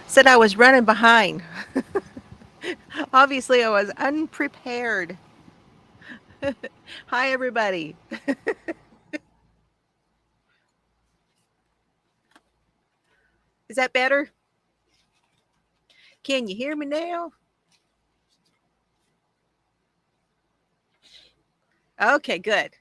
Said I was running behind. Obviously, I was unprepared. Hi, everybody. Is that better? Can you hear me now? Okay, good.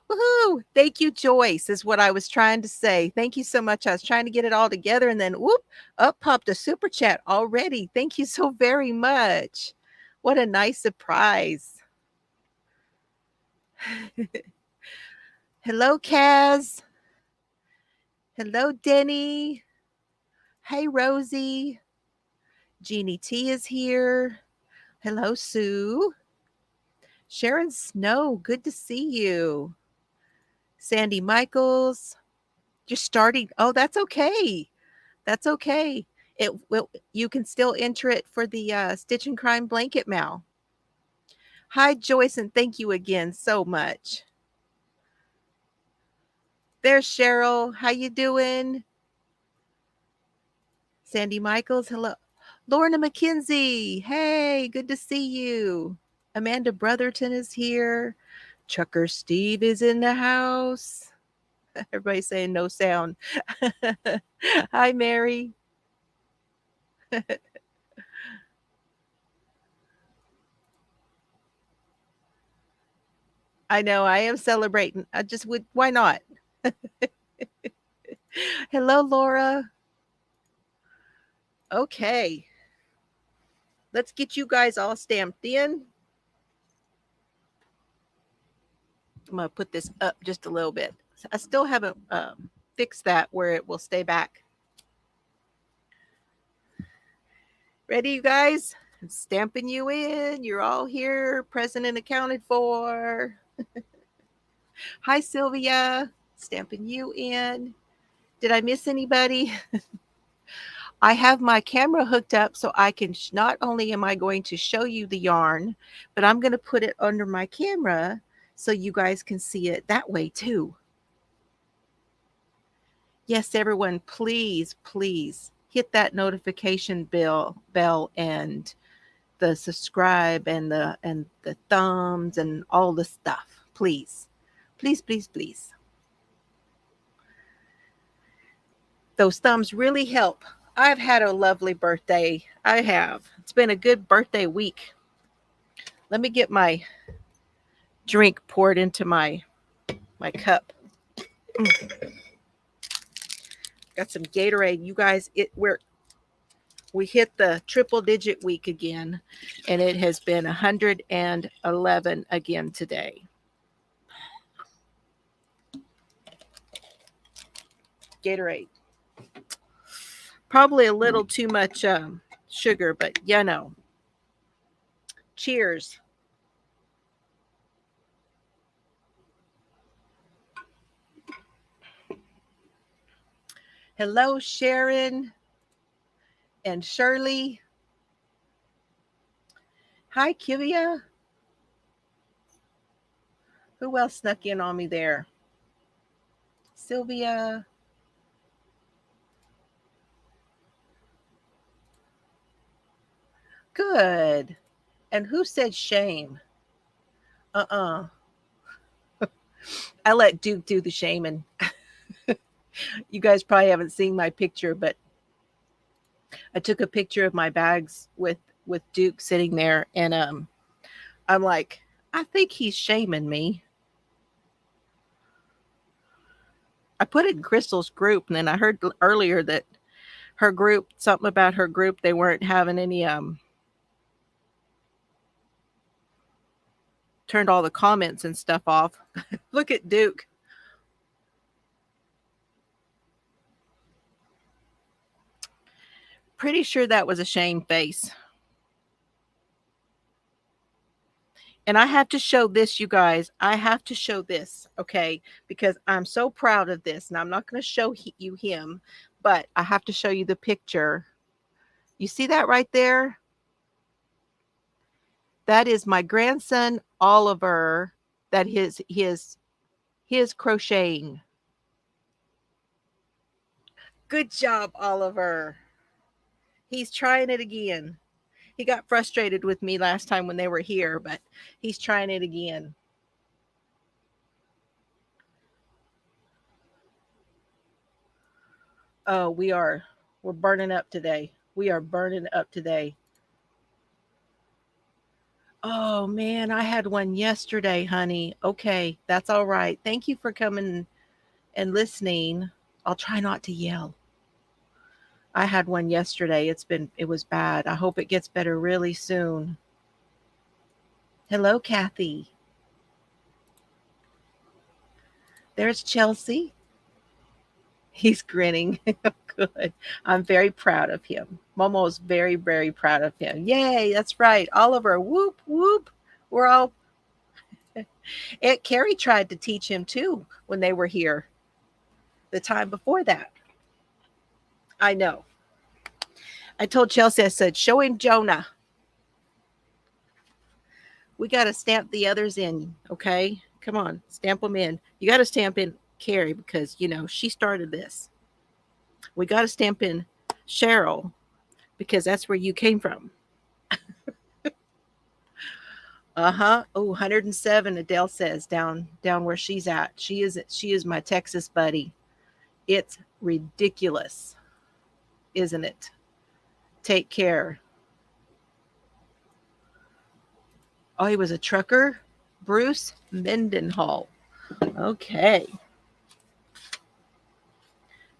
Woohoo! Thank you, Joyce, is what I was trying to say. Thank you so much. I was trying to get it all together and then whoop, up popped a super chat already. Thank you so very much. What a nice surprise. Hello, Kaz. Hello, Denny. Hey, Rosie. Jeannie T is here. Hello, Sue. Sharon Snow, good to see you. Sandy Michaels, just starting. Oh, that's okay. That's okay. It will. You can still enter it for the Stitch and Crime blanket mail. Hi, Joyce, and thank you again so much. There's Cheryl. How you doing? Sandy Michaels. Hello. Lorna McKenzie. Hey, good to see you. Amanda Brotherton is here. Chucker Steve is in the house. Everybody's saying no sound. Hi, Mary. I know I am celebrating. I just would, why not? Hello, Laura. Okay, let's get you guys all stamped in. I'm going to put this up just a little bit. I still haven't fixed that where it will stay back. Ready, you guys? I'm stamping you in. You're all here, present and accounted for. Hi, Sylvia. Stamping you in. Did I miss anybody? I have my camera hooked up so I can not only am I going to show you the yarn, but I'm going to put it under my camera so you guys can see it that way too. Yes, everyone, please hit that notification bell and the subscribe and the thumbs and all the stuff. Please. Please. Those thumbs really help. I've had a lovely birthday. I have. It's been a good birthday week. Let me get my drink poured into my cup. Got some Gatorade. You guys, we hit the triple digit week again, and it has been 111 again today. Gatorade. Probably a little too much sugar, but you know. Cheers. Hello, Sharon and Shirley. Hi, Kivia. Who else snuck in on me there? Sylvia. Good. And who said shame? Uh-uh. I let Duke do the shaming. You guys probably haven't seen my picture, but I took a picture of my bags with Duke sitting there, and I'm like, I think he's shaming me. I put it in Crystal's group, and then I heard earlier that her group, something about her group, they weren't having any turned all the comments and stuff off. Look at Duke. Pretty sure that was a shame face. And I have to show this, you guys. I have to show this, okay? Because I'm so proud of this. And I'm not going to show you him, but I have to show you the picture. You see that right there? That is my grandson, Oliver, that his crocheting. Good job, Oliver. He's trying it again. He got frustrated with me last time when they were here, but he's trying it again. Oh, we're burning up today. We are burning up today. Oh man, I had one yesterday, honey. Okay, that's all right. Thank you for coming and listening. I'll try not to yell. I had one yesterday. It was bad. I hope it gets better really soon. Hello, Kathy. There's Chelsea. He's grinning. Good. I'm very proud of him. Momo's very, very proud of him. Yay, that's right. Oliver, whoop, whoop. We're all Aunt Carrie tried to teach him too when they were here the time before that. I know. I told Chelsea, I said, show him Jonah. We got to stamp the others in, okay? Come on, stamp them in. You got to stamp in Carrie because, she started this. We got to stamp in Cheryl because that's where you came from. Uh-huh. Oh, 107, Adele says, down where she's at. She is my Texas buddy. It's ridiculous, isn't it? Take care. Oh, he was a trucker? Bruce Mendenhall. Okay.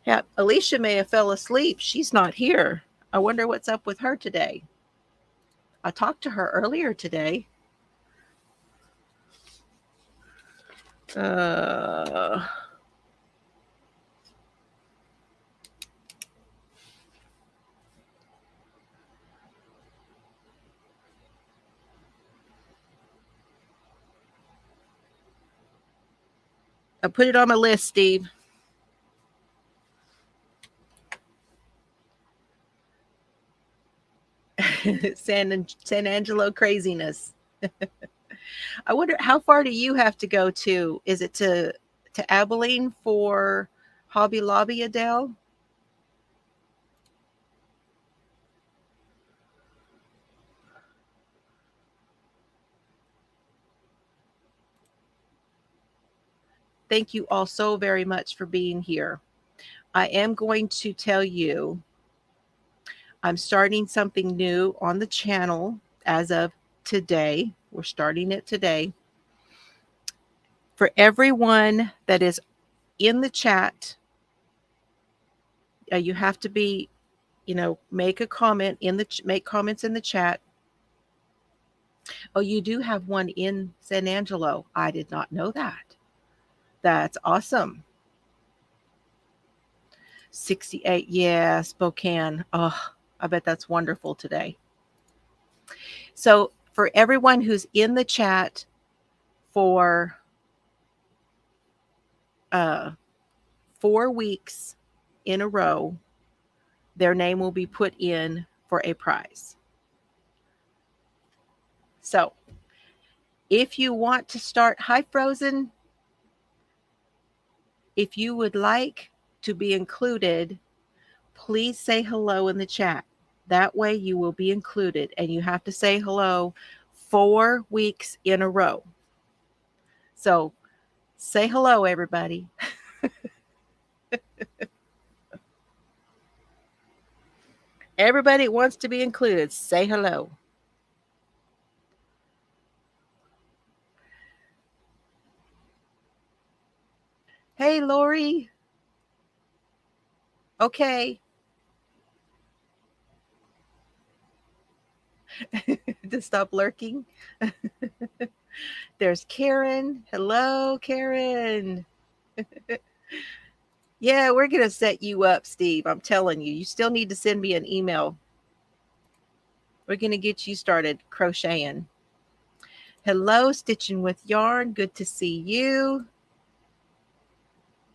Yeah, Alicia may have fell asleep. She's not here. I wonder what's up with her today. I talked to her earlier today. Uh, I put it on my list, Steve. San Angelo craziness. I wonder how far do you have to go to? Is it to Abilene for Hobby Lobby, Adele? Thank you all so very much for being here. I am going to tell you I'm starting something new on the channel as of today. We're starting it today. For everyone that is in the chat, you have to be, make a comment make comments in the chat. Oh, you do have one in San Angelo. I did not know that. That's awesome. 68, yeah, Spokane. Oh, I bet that's wonderful today. So for everyone who's in the chat for 4 weeks in a row, their name will be put in for a prize. So if you want to start, hi Frozen, if you would like to be included, please say hello in the chat. That way you will be included, and you have to say hello 4 weeks in a row. So say hello, everybody. Everybody wants to be included. Say hello. Hey, Lori. Okay. To stop lurking. There's Karen. Hello, Karen. Yeah, we're going to set you up, Steve. I'm telling you. You still need to send me an email. We're going to get you started crocheting. Hello, Stitching with Yarn. Good to see you.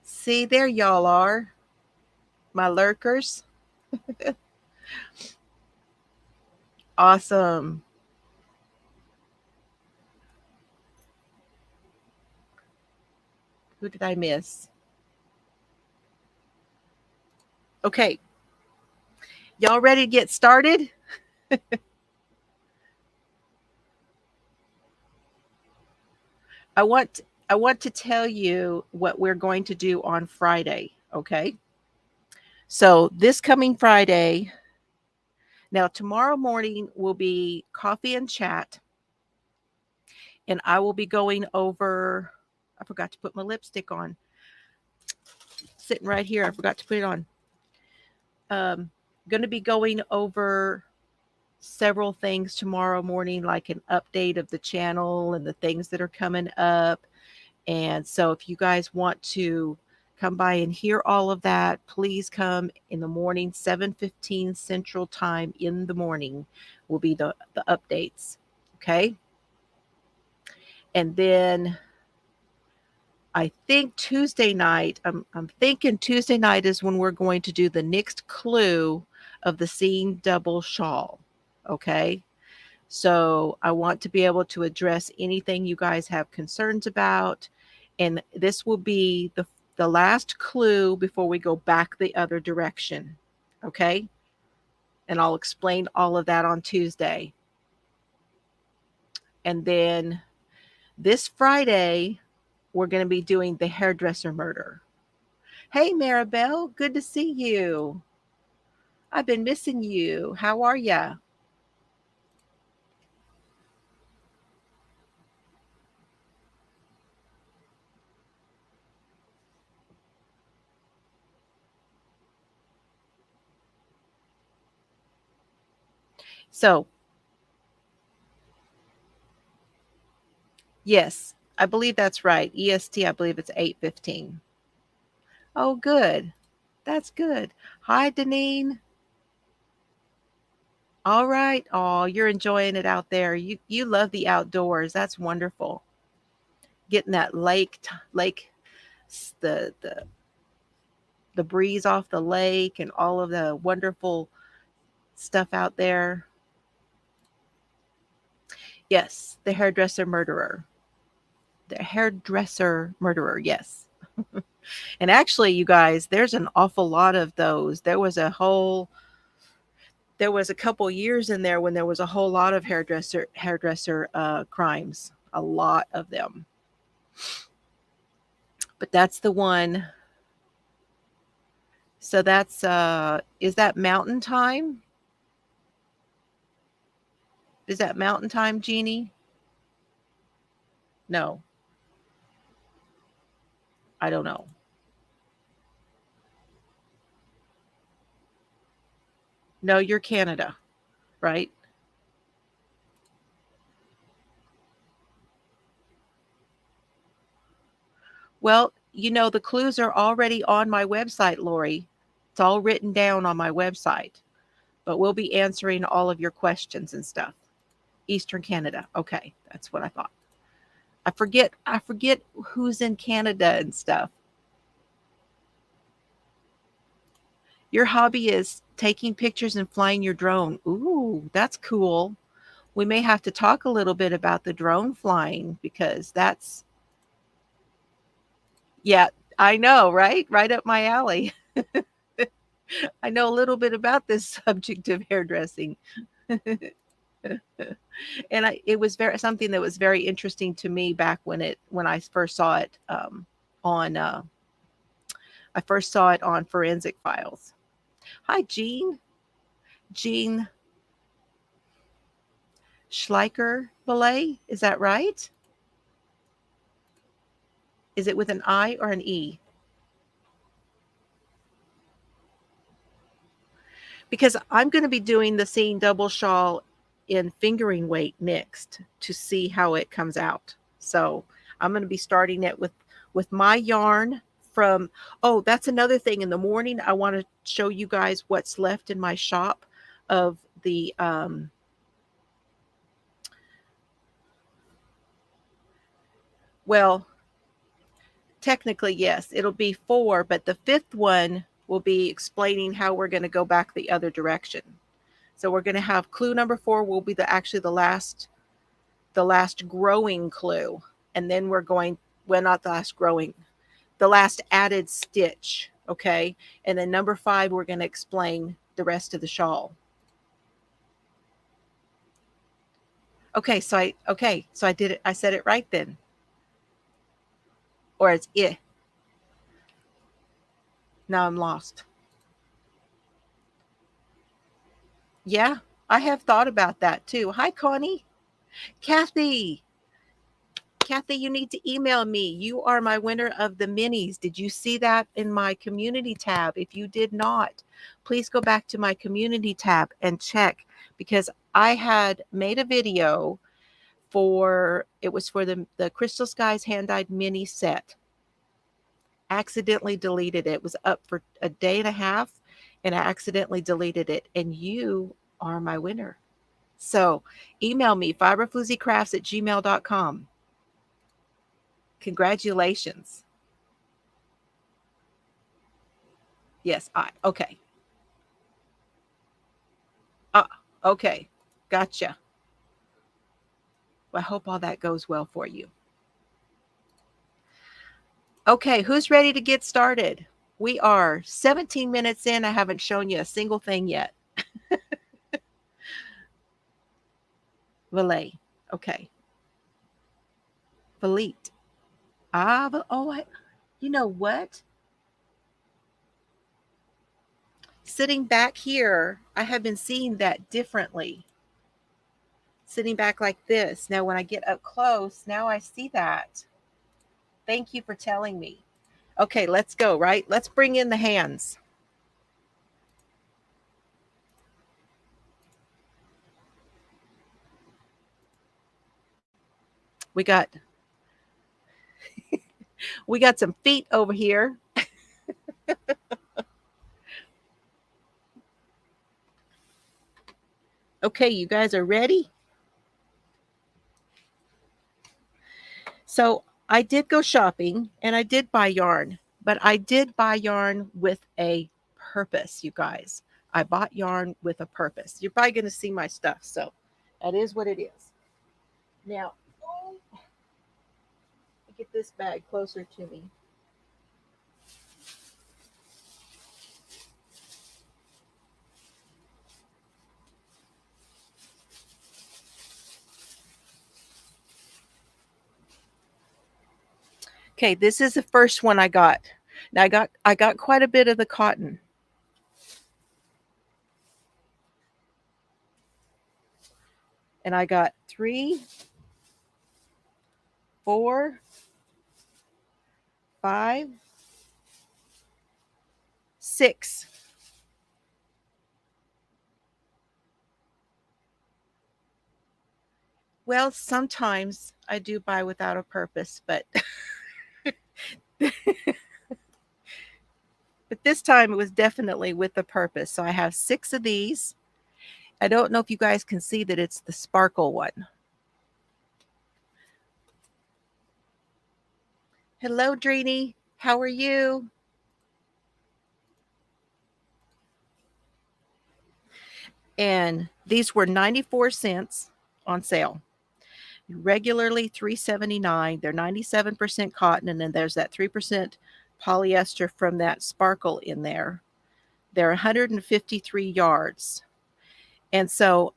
See, there y'all are, my lurkers. Awesome. Who did I miss? Okay. Y'all ready to get started? I want I want to tell you what we're going to do on Friday, okay? So, this coming Friday, now tomorrow morning will be coffee and chat, and I will be going over, I forgot to put my lipstick on. Sitting right here, I forgot to put it on. Going to be going over several things tomorrow morning, like an update of the channel and the things that are coming up. And so if you guys want to come by and hear all of that, please come in the morning. 7:15 Central Time in the morning will be the updates. Okay. And then I think Tuesday night, I'm thinking Tuesday night is when we're going to do the next clue of the seam double shawl. Okay. So I want to be able to address anything you guys have concerns about. And this will be the last clue before we go back the other direction. Okay. And I'll explain all of that on Tuesday. And then this Friday, we're going to be doing the hairdresser murder. Hey, Maribel, good to see you. I've been missing you. How are ya? So, yes, I believe that's right. EST, I believe it's 8:15. Oh, good. That's good. Hi, Deneen. All right. Oh, you're enjoying it out there. You love the outdoors. That's wonderful. Getting that lake, the the breeze off the lake and all of the wonderful stuff out there. Yes, the hairdresser murderer. The hairdresser murderer. Yes. And actually, you guys, there's an awful lot of those. There was a couple years in there when there was a whole lot of hairdresser crimes, a lot of them. But that's the one. So that's is that mountain time? Is that mountain time, Jeannie? No, I don't know. No, you're Canada, right? Well, the clues are already on my website, Lori. It's all written down on my website. But we'll be answering all of your questions and stuff. Eastern Canada. Okay, that's what I thought. I forget who's in Canada and stuff. Your hobby is taking pictures and flying your drone. Ooh, that's cool. We may have to talk a little bit about the drone flying because that's, yeah, I know, right? Right up my alley. I know a little bit about this subject of hairdressing. And it was very something that was very interesting to me back when I first saw it on I first saw it on Forensic Files. Hi, Jean Schleicher Belay. Is that right? Is it with an I or an E? Because I'm going to be doing the seam double shawl in fingering weight next to see how it comes out. So I'm going to be starting it with my yarn from, oh, that's another thing. In the morning, I want to show you guys what's left in my shop of the, well, technically, yes, it'll be four, but the fifth one will be explaining how we're going to go back the other direction. So we're going to have clue number 4 will be actually the last growing clue. And then we're going, well, not the last growing, the last added stitch. Okay. And then number 5, we're going to explain the rest of the shawl. Okay, so I did it. I said it right then. Or it's it. Now I'm lost. Yeah, I have thought about that too. Hi, Connie. Kathy. Kathy, you need to email me. You are my winner of the minis. Did you see that in my community tab? If you did not, please go back to my community tab and check, because I had made a video it was for the Crystal Skies hand-dyed mini set. Accidentally deleted it. It was up for a day and a half and I accidentally deleted it, and you are my winner. So email me, fiberflooziecrafts@gmail.com. Congratulations. Yes, okay. Okay. Gotcha. Well, I hope all that goes well for you. Okay, who's ready to get started? We are 17 minutes in. I haven't shown you a single thing yet. Valet. Okay. Valete. You know what? Sitting back here, I have been seeing that differently. Sitting back like this. Now, when I get up close, now I see that. Thank you for telling me. Okay, let's go, right? Let's bring in the hands. We got some feet over here. Okay, you guys are ready? So I did go shopping and I did buy yarn, but I did buy yarn with a purpose, you guys. I bought yarn with a purpose. You're probably going to see my stuff, so that is what it is. Now, get this bag closer to me. Okay, this is the first one I got. Now I got quite a bit of the cotton. And I got 3, 4, 5, 6. Well, sometimes I do buy without a purpose, but but this time it was definitely with a purpose. So I have 6 of these. I don't know if you guys can see that it's the sparkle one. Hello, Dreeny. How are you? And these were 94 cents on sale. Regularly $3.79. They're 97% cotton, and then there's that 3% polyester from that sparkle in there. They're 153 yards. And so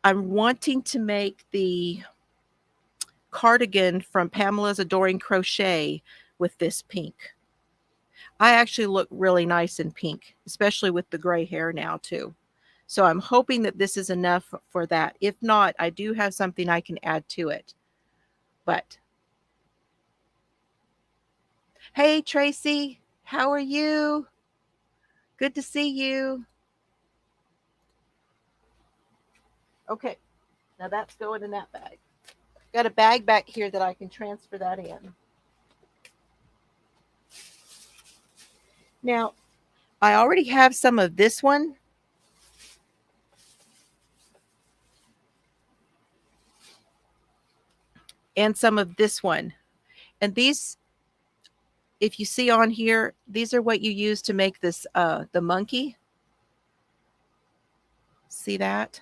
I'm wanting to make the cardigan from Pamela's Adoring Crochet with this pink. I actually look really nice in pink, especially with the gray hair now too. So I'm hoping that this is enough for that. If not, I do have something I can add to it. But hey, Tracy, how are you? Good to see you. Okay, now that's going in that bag. Got a bag back here that I can transfer that in. Now, I already have some of this one. And some of this one. And these, if you see on here, these are what you use to make this, the monkey. See that?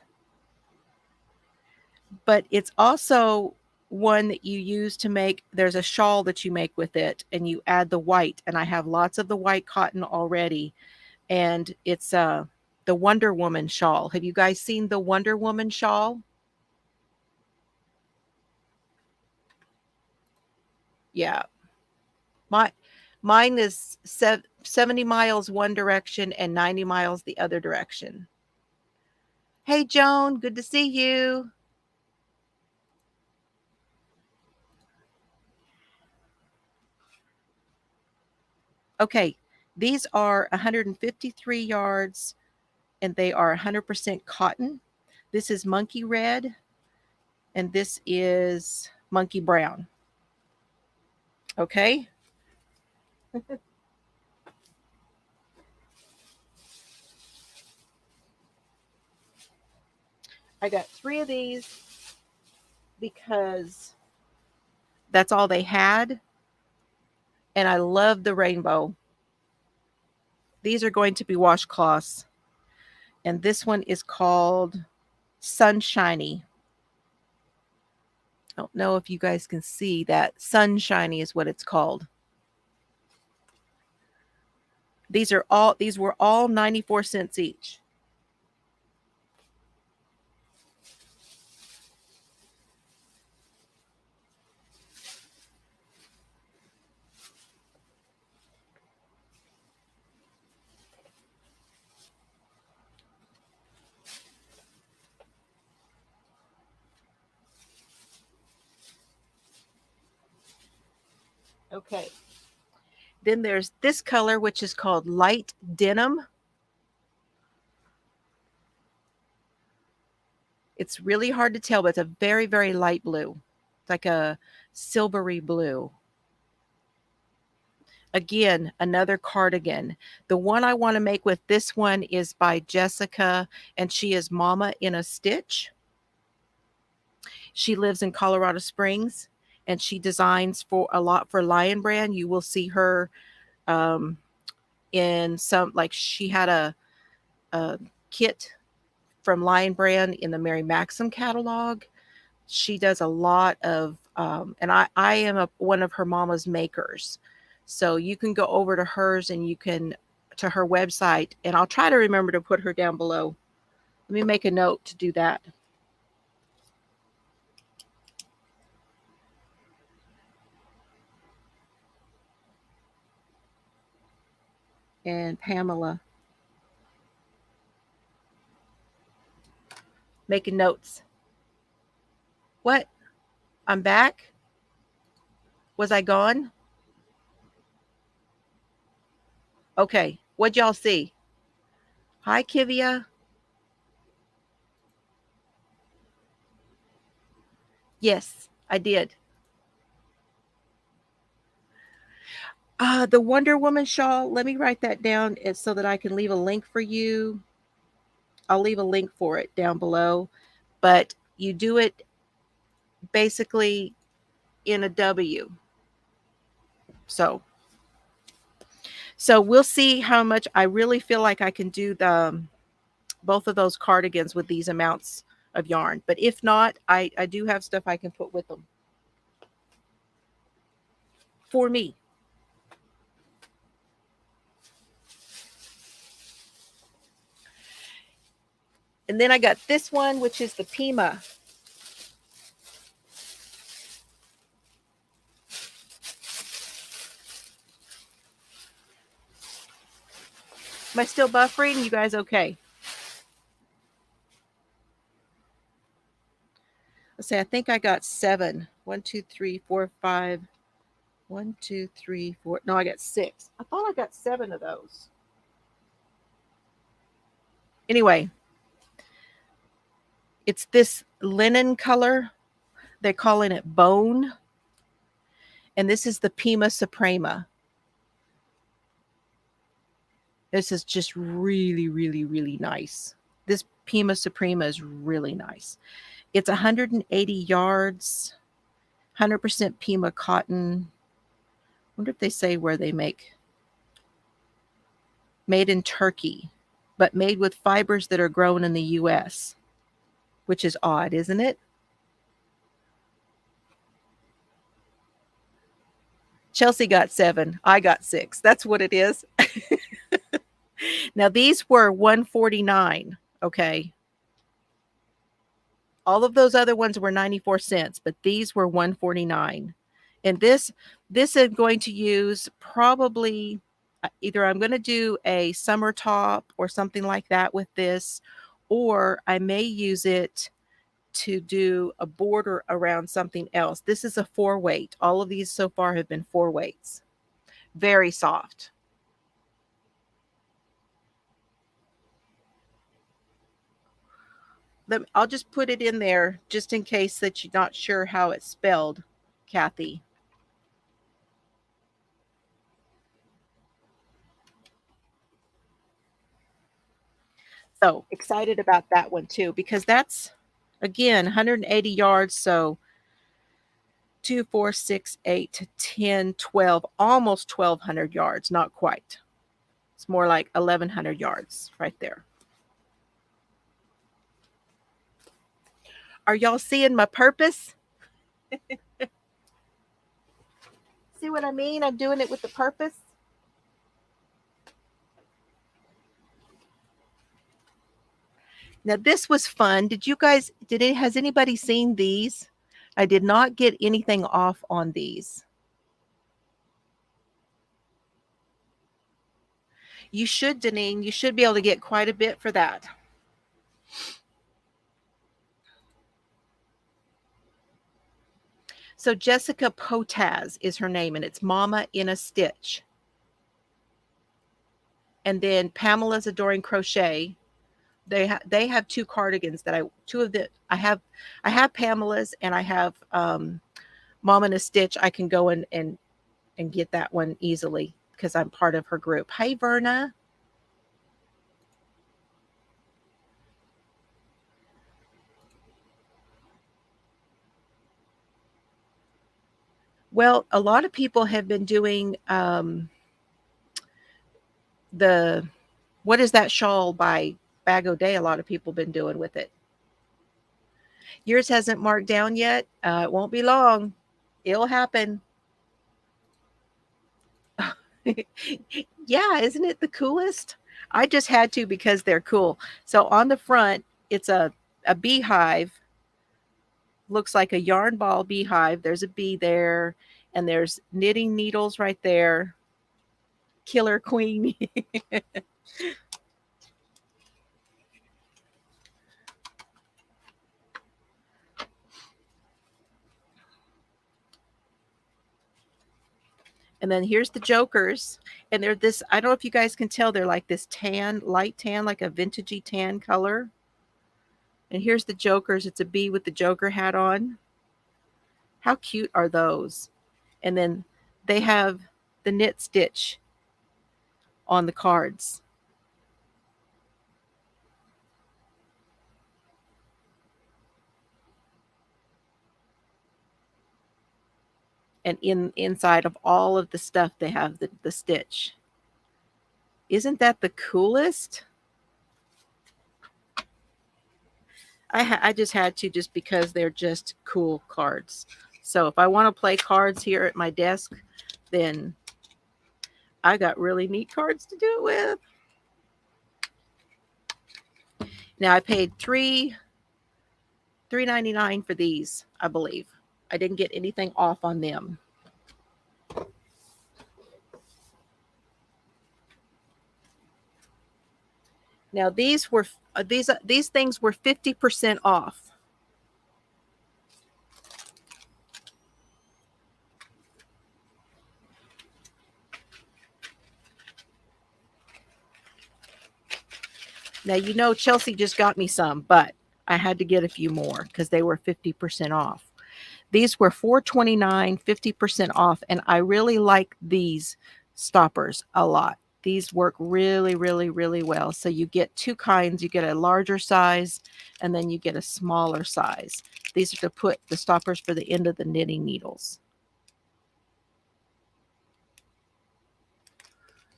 But it's also one that you use to make, there's a shawl that you make with it, and you add the white. And I have lots of the white cotton already And it's the Wonder Woman shawl. Have you guys seen the Wonder Woman shawl? Yeah. My mine is 70 miles one direction and 90 miles the other direction. Hey Joan, good to see you. Okay, these are 153 yards and they are 100% cotton. This is monkey red and this is monkey brown. Okay. I got 3 of these because that's all they had. And I love the rainbow. These are going to be washcloths. And this one is called Sunshiny. I don't know if you guys can see that. Sunshiny is what it's called. These were all 94 cents each. Okay. Then there's this color, which is called light denim. It's really hard to tell, but it's a very, very light blue. It's like a silvery blue. Again, another cardigan. The one I want to make with this one is by Jessica, and she is Mama in a Stitch. She lives in Colorado Springs, and she designs for a lot for Lion Brand. You will see her um, in some, like she had a kit from Lion Brand in the Mary Maxim catalog. She does a lot of, and I am one of her mama's makers. So you can go over to hers and you can, to her website, and I'll try to remember to put her down below. Let me make a note to do that. And Pamela. Making notes. What? I'm back? Was I gone? Okay. What'd y'all see? Hi, Kivia. Yes, I did. The Wonder Woman shawl. Let me write that down so that I can leave a link for you. I'll leave a link for it down below. But you do it basically in a W. So we'll see how much. I really feel like I can do the both of those cardigans with these amounts of yarn. But if not, I do have stuff I can put with them for me. And then I got this one, which is the Pima. Am I still buffering? You guys okay? Let's say I think I got 7. 1, 2, 3, 4, 5. 1, 2, 3, 4. No, I got 6. I thought I got 7 of those. Anyway, it's this linen color. They're calling it bone. And this is the Pima Suprema. This is just really, really, really nice. This Pima Suprema is really nice. It's 180 yards, 100% Pima cotton. I wonder if they say where they make. Made in Turkey, but made with fibers that are grown in the US, which is odd, isn't it? Chelsea got 7. I got 6. That's what it is. Now these were $1.49. Okay. All of those other ones were 94 cents, but these were $1.49. And this is going to use probably either I'm going to do a summer top or something like that with this, or I may use it to do a border around something else. This is a 4-weight. All of these so far have been 4 weights. Very soft. I'll just put it in there just in case that you're not sure how it's spelled, Kathy. So excited about that one too, because that's again 180 yards. So 2, 4, 6, 8, 10, 12, almost 1,200 yards. Not quite. It's more like 1,100 yards right there. Are y'all seeing my purpose? See what I mean? I'm doing it with the purpose. Now this was fun. Has anybody seen these? I did not get anything off on these. You should, Deneen. You should be able to get quite a bit for that. So Jessica Potaz is her name, and it's Mama in a Stitch. And then Pamela's Adoring Crochet. They have 2 cardigans that I have Pamela's, and I have Mama in a Stitch. I can go and get that one easily because I'm part of her group. Hi, Verna. Well, a lot of people have been doing what is that shawl by Bag O'Day? A lot of people have been doing with it. Yours hasn't marked down yet. It won't be long. It'll happen. Yeah, isn't it the coolest? I just had to because they're cool. So on the front, it's a beehive. Looks like a yarn ball beehive. There's a bee there, and there's knitting needles right there. Killer Queen. And then here's the jokers. And they're this, I don't know if you guys can tell, they're like this tan, light tan, like a vintagey tan color. And here's the jokers. It's a bee with the joker hat on. How cute are those? And then they have the knit stitch on the cards. And inside of all of the stuff, they have the stitch. Isn't that the coolest? I just had to, just because they're just cool cards. So if I want to play cards here at my desk, then I got really neat cards to do it with. Now I paid $3.99 for these, I believe. I didn't get anything off on them. Now these things were 50% off. Now, you know, Chelsea just got me some, but I had to get a few more because they were 50% off. These were $4.29, 50% off, and I really like these stoppers a lot. These work really, really, really well. So you get 2 kinds. You get a larger size, and then you get a smaller size. These are to put the stoppers for the end of the knitting needles.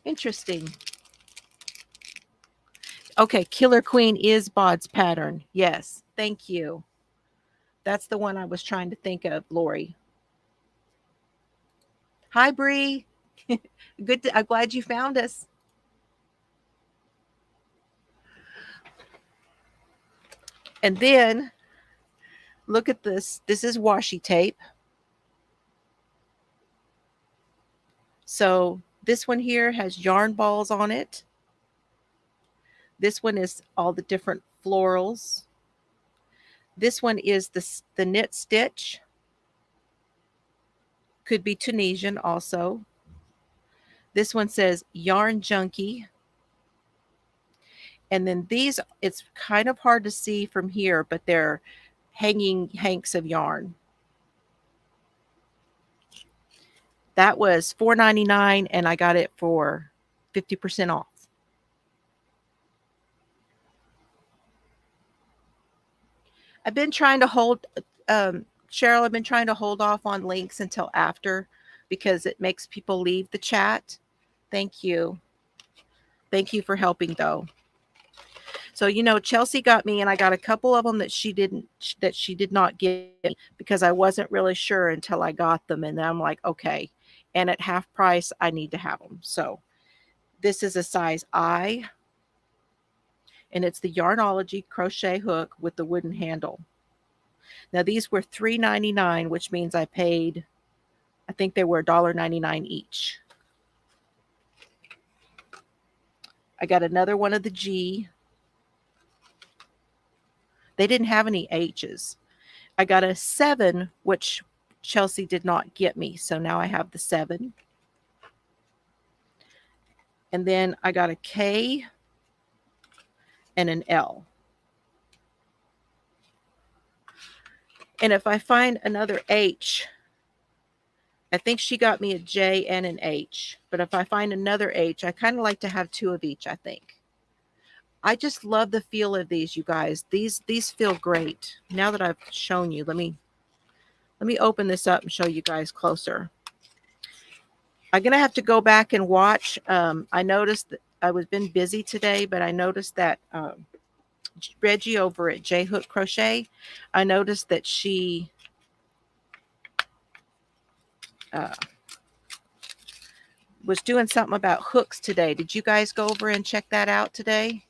Interesting. Okay, Killer Queen is Bod's pattern. Yes, thank you. That's the one I was trying to think of, Lori. Hi, Bree. I'm glad you found us. And then look at this. This is washi tape. So this one here has yarn balls on it. This one is all the different florals. This one is the knit stitch. Could be Tunisian also. This one says Yarn Junkie. And then these, it's kind of hard to see from here, but they're hanging hanks of yarn. That was $4.99 and I got it for 50% off. I've been trying to hold, Cheryl, I've been trying to hold off on links until after because it makes people leave the chat. Thank you. Thank you for helping though. So, you know, Chelsea got me and I got a couple of them that she did not get me because I wasn't really sure until I got them. And then I'm like, okay. And at half price, I need to have them. So this is a size I, and it's the Yarnology crochet hook with the wooden handle. Now these were $3.99, which means I paid, I think they were $1.99 each. I got another one of the G. They didn't have any H's. I got a 7, which Chelsea did not get me. So now I have the 7. And then I got a K and an L. And if I find another H, I think she got me a J and an H. But if I find another H, I kind of like to have 2 of each, I think. I just love the feel of these, you guys. These feel great. Now that I've shown you, let me open this up and show you guys closer. I'm going to have to go back and watch. I noticed that I was been busy today, but I noticed that Reggie over at J Hook Crochet, I noticed that she was doing something about hooks today. Did you guys go over and check that out today?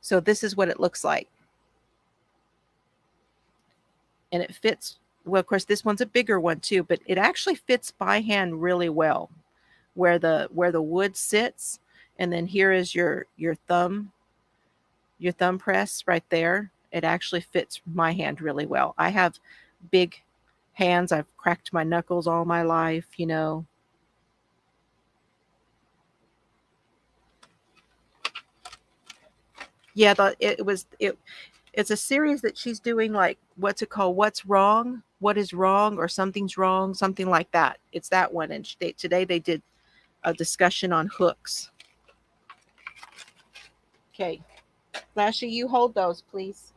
So this is what it looks like. And it fits, well, of course, this one's a bigger one too, but it actually fits by hand really well where the wood sits. And then here is your thumb press right there. It actually fits my hand really well. I have big hands. I've cracked my knuckles all my life, you know. Yeah, it's a series that she's doing, like, what's it called? What's wrong? What is wrong? Or something's wrong? Something like that. It's that one. And today they did a discussion on hooks. Okay. Flashy, you hold those, please.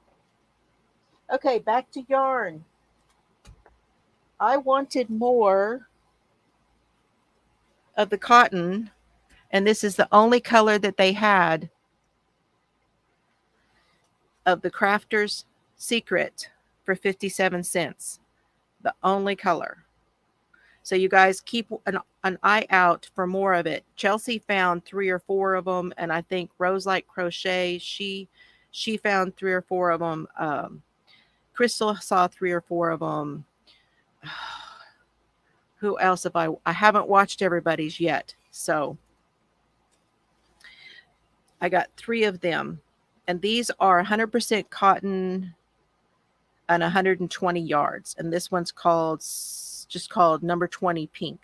Okay, back to yarn. I wanted more of the cotton, and this is the only color that they had of the Crafter's Secret for 57 cents. The only color. So you guys keep an eye out for more of it. Chelsea found 3 or 4 of them, and I think Rose Like Crochet, she found 3 or 4 of them. Crystal saw 3 or 4 of them. Who else have I haven't watched everybody's yet. So I got 3 of them. And these are 100% cotton and 120 yards. And this one's just called number 20 pink.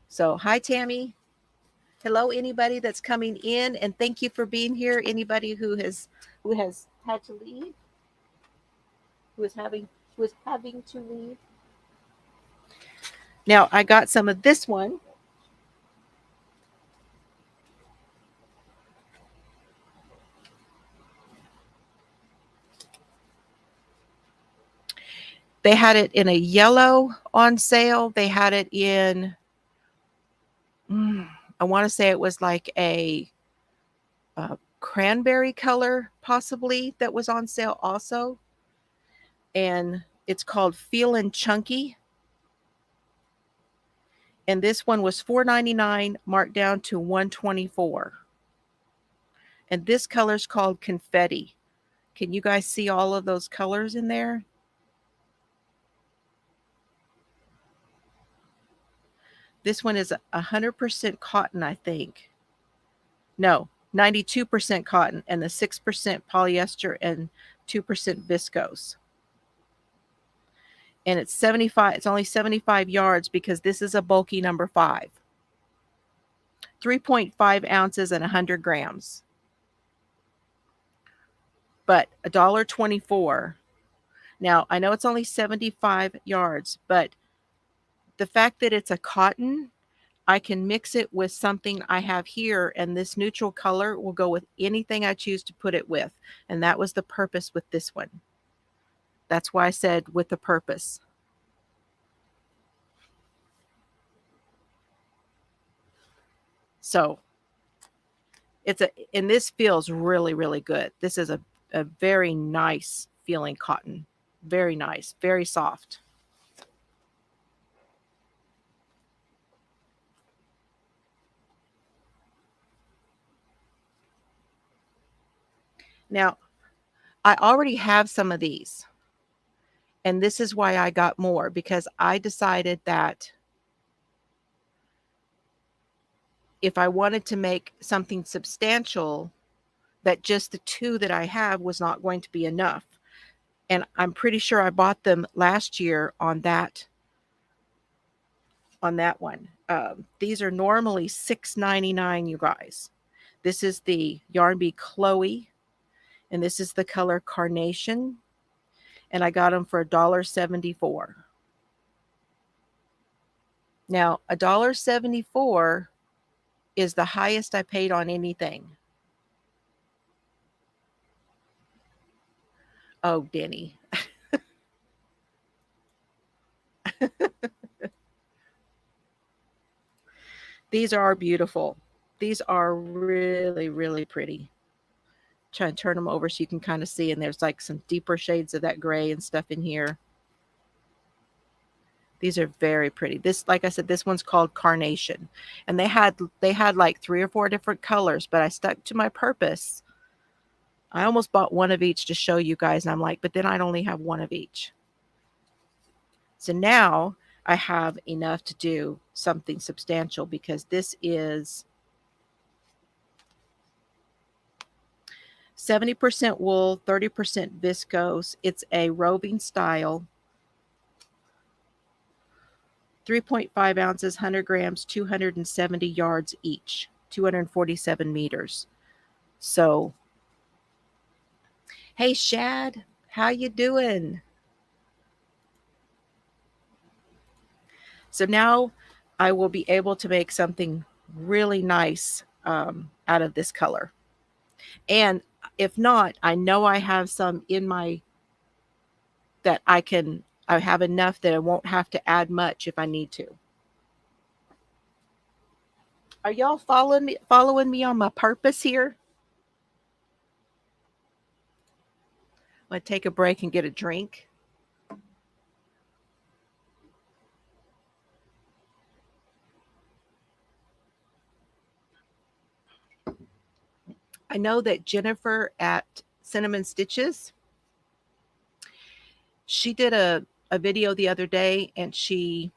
So hi, Tammy. Hello, anybody that's coming in, and thank you for being here. Anybody who has had to leave, who is having to leave. Now I got some of this one. They had it in a yellow on sale. They had it in, I want to say it was like a cranberry color, possibly, that was on sale also. and it's called Feelin' Chunky. And this one was $4.99, marked down to $124. And this color's called Confetti. Can you guys see all of those colors in there? This one is 100% cotton, I think. No, 92% cotton and the 6% polyester and 2% viscose. And it's 75, it's only 75 yards because this is a bulky number 5. 3.5 ounces and 100 grams. But $1.24. Now, I know it's only 75 yards, but the fact that it's a cotton, I can mix it with something I have here, and this neutral color will go with anything I choose to put it with. And that was the purpose with this one. That's why I said with the purpose. So and this feels really, really good. This is a very nice feeling cotton. Very nice, very soft. Now, I already have some of these. And this is why I got more, because I decided that if I wanted to make something substantial, that just the 2 that I have was not going to be enough. And I'm pretty sure I bought them last year on that one. These are normally $6.99, you guys. This is the Yarn Bee Chloe, and this is the color Carnation, and I got them for $1.74. Now, $1.74 is the highest I paid on anything. Oh, Denny. These are beautiful. These are really, really pretty. Try and turn them over so you can kind of see, and there's like some deeper shades of that gray and stuff in here. These are very pretty. This, like I said, this one's called Carnation, and they had like 3 or 4 different colors, but I stuck to my purpose. I almost bought one of each to show you guys, and I'm like, but then I'd only have one of each. So now I have enough to do something substantial, because this is 70% wool, 30% viscose. It's a roving style. 3.5 ounces, 100 grams, 270 yards each, 247 meters. So, hey, Shad, how you doing? So now I will be able to make something really nice out of this color. And if not, I know I have some in my, that I have enough that I won't have to add much if I need to. Are y'all following me on my purpose here? I'm going to take a break and get a drink. I know that Jennifer at Cinnamon Stitches, she did a video the other day, and she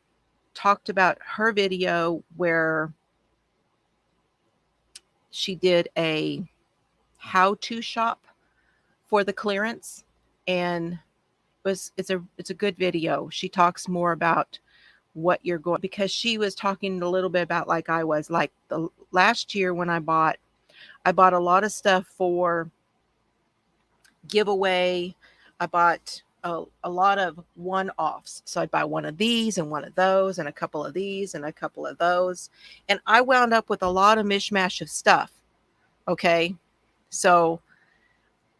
talked about her video where she did a how-to shop for the clearance, and it's a good video. She talks more about what you're going, because she was talking a little bit about, like I was, like the last year when I bought a lot of stuff for giveaway. I bought a lot of one-offs. So I'd buy one of these and one of those and a couple of these and a couple of those. And I wound up with a lot of mishmash of stuff. Okay. So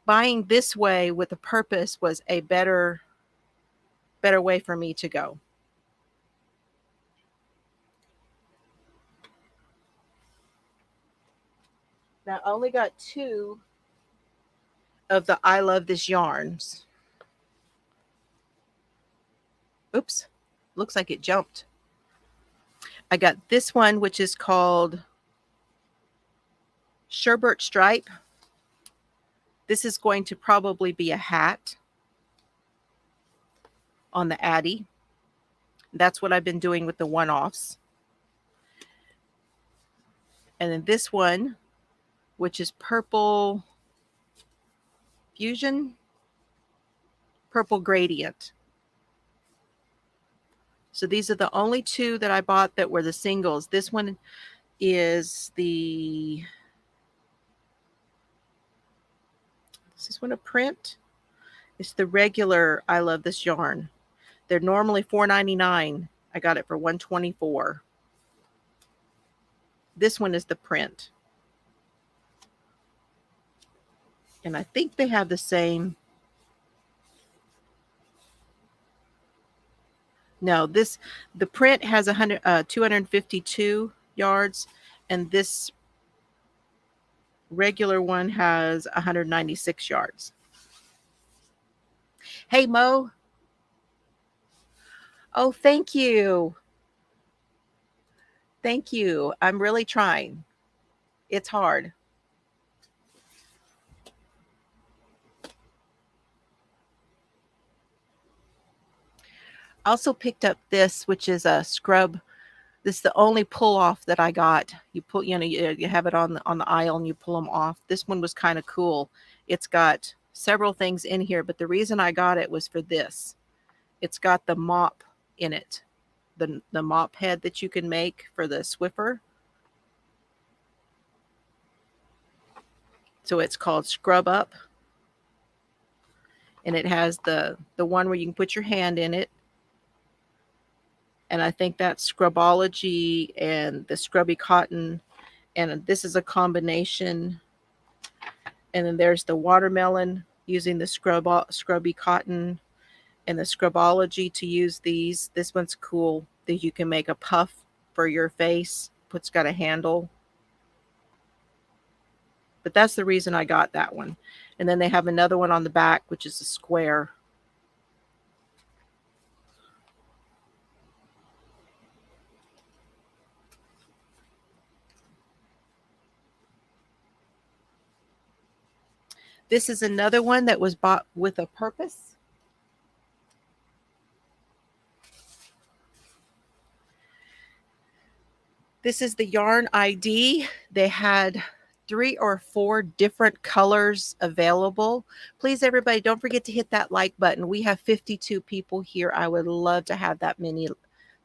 buying this way with a purpose was a better way for me to go. Now I only got 2 of the I Love This yarns. Oops, looks like it jumped. I got this one, which is called Sherbert Stripe. This is going to probably be a hat on the Addy. That's what I've been doing with the one-offs. And then this one, which is Purple Fusion, Purple Gradient. So these are the only two that I bought that were the singles. This one is the... Is this one a print? It's the regular I Love This Yarn. They're normally $4.99. I got it for $1.24. This one is the print. And I think they have the same. No, the print has 252 yards, and this regular one has 196 yards. Hey, Mo. Oh, thank you. Thank you. I'm really trying. It's hard. I also picked up this, which is a scrub. This is the only pull off that I got. You pull, you have it on the aisle and you pull them off. This one was kind of cool. It's got several things in here, but the reason I got it was for this. It's got the mop in it, the mop head that you can make for the Swiffer. So it's called Scrub Up, and it has the one where you can put your hand in it. And I think that's Scrubology and the Scrubby Cotton. And this is a combination. And then there's the watermelon using the Scrubby Cotton and the Scrubology to use these. This one's cool that you can make a puff for your face. It's got a handle. But that's the reason I got that one. And then they have another one on the back, which is a square. This is another one that was bought with a purpose. This is the Yarn ID. They had 3 or 4 different colors available. Please, everybody, don't forget to hit that like button. We have 52 people here. I would love to have that many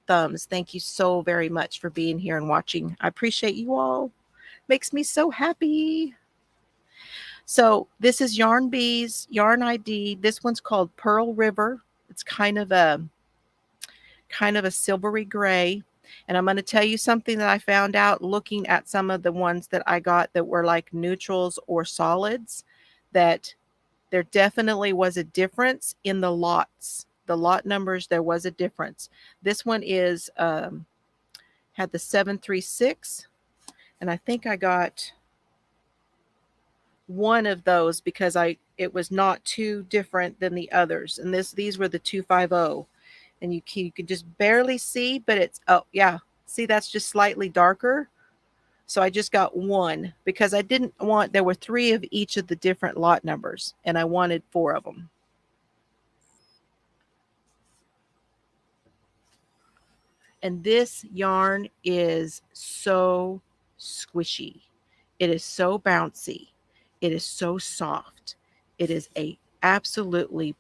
thumbs. Thank you so very much for being here and watching. I appreciate you all. Makes me so happy. So this is Yarn Bees, Yarn ID. This one's called Pearl River. It's kind of a silvery gray. And I'm going to tell you something that I found out looking at some of the ones that I got that were like neutrals or solids, that there definitely was a difference in the lots. The lot numbers, there was a difference. This one is had the 736, and I think I got one of those because it was not too different than the others. And these were the 250. And you can just barely see, but it's, oh yeah, see, that's just slightly darker. So I just got one because I didn't want, there were 3 of each of the different lot numbers, and I wanted 4 of them. And this yarn is so squishy. It is so bouncy. It is so soft. It is a absolutely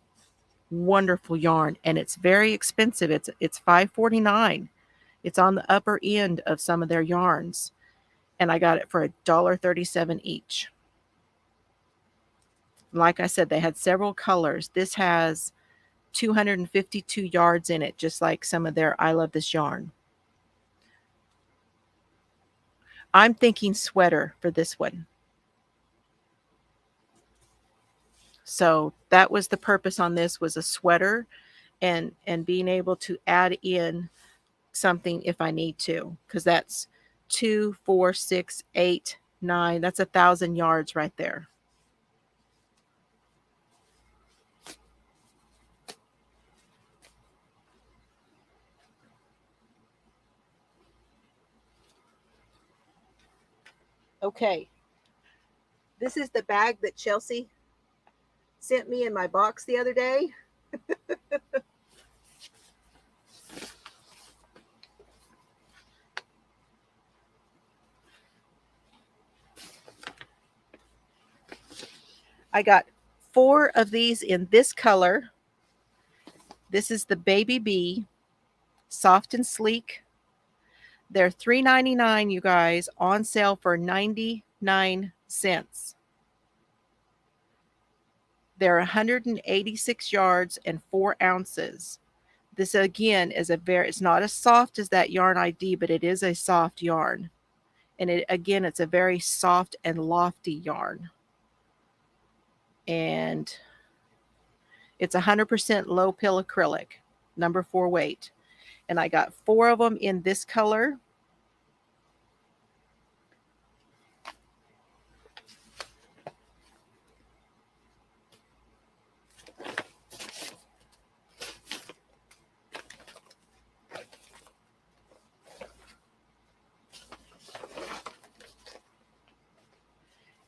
wonderful yarn, and it's very expensive. It's $5.49. It's on the upper end of some of their yarns, and I got it for $1.37 each. Like I said, they had several colors. This has 252 yards in it, just like some of their I Love This Yarn. I'm thinking sweater for this one. So that was the purpose on this, was a sweater and being able to add in something if I need to, because that's 2, 4, 6, 8, 9. That's 1,000 yards right there. Okay, this is the bag that Chelsea sent me in my box the other day. I got 4 of these in this color. This is the Baby Bee, soft and sleek. They're $3.99, you guys, on sale for 99 cents. They're 186 yards and 4 ounces. This again is it's not as soft as that Yarn ID, but it is a soft yarn. And it's a very soft and lofty yarn. And it's 100% low pill acrylic, number 4 weight. And I got 4 of them in this color.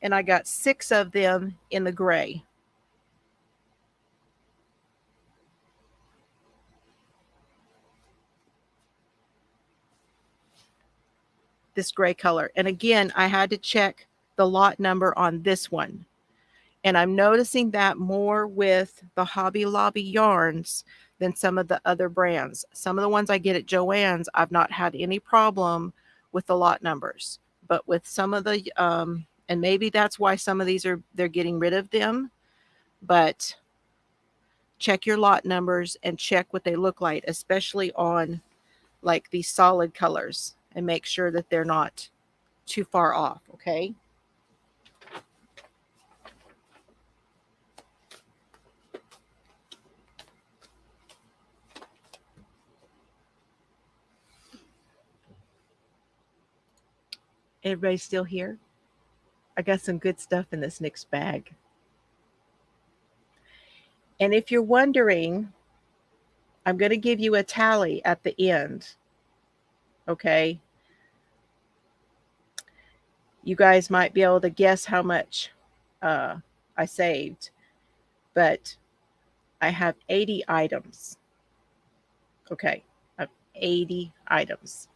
And I got 6 of them in the gray. This gray color. And again, I had to check the lot number on this one. And I'm noticing that more with the Hobby Lobby yarns than some of the other brands. Some of the ones I get at Joann's, I've not had any problem with the lot numbers. But with some of the, and maybe that's why some of these they're getting rid of them. But check your lot numbers and check what they look like, especially on like these solid colors, and make sure that they're not too far off, okay? Everybody still here? I got some good stuff in this next bag. And if you're wondering, I'm going to give you a tally at the end. Okay? You guys might be able to guess how much I saved, but I have 80 items. Okay, I have 80 items.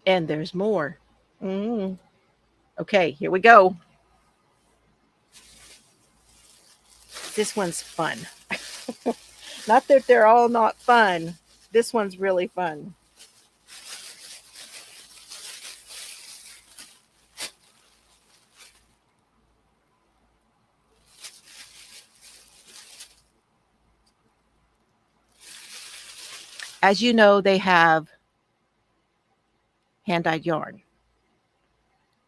And there's more. Okay, here we go. This one's fun. Not that they're all not fun. This one's really fun. As you know, they have hand-dyed yarn.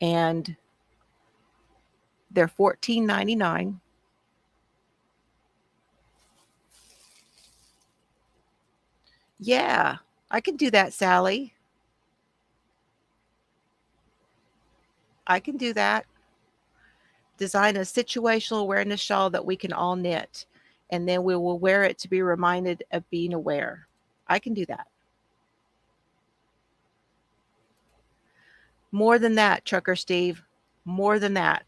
And they're $14.99. Yeah, I can do that, Sally. I can do that. Design a situational awareness shawl that we can all knit, and then we will wear it to be reminded of being aware. I can do that. More than that, Trucker Steve. More than that.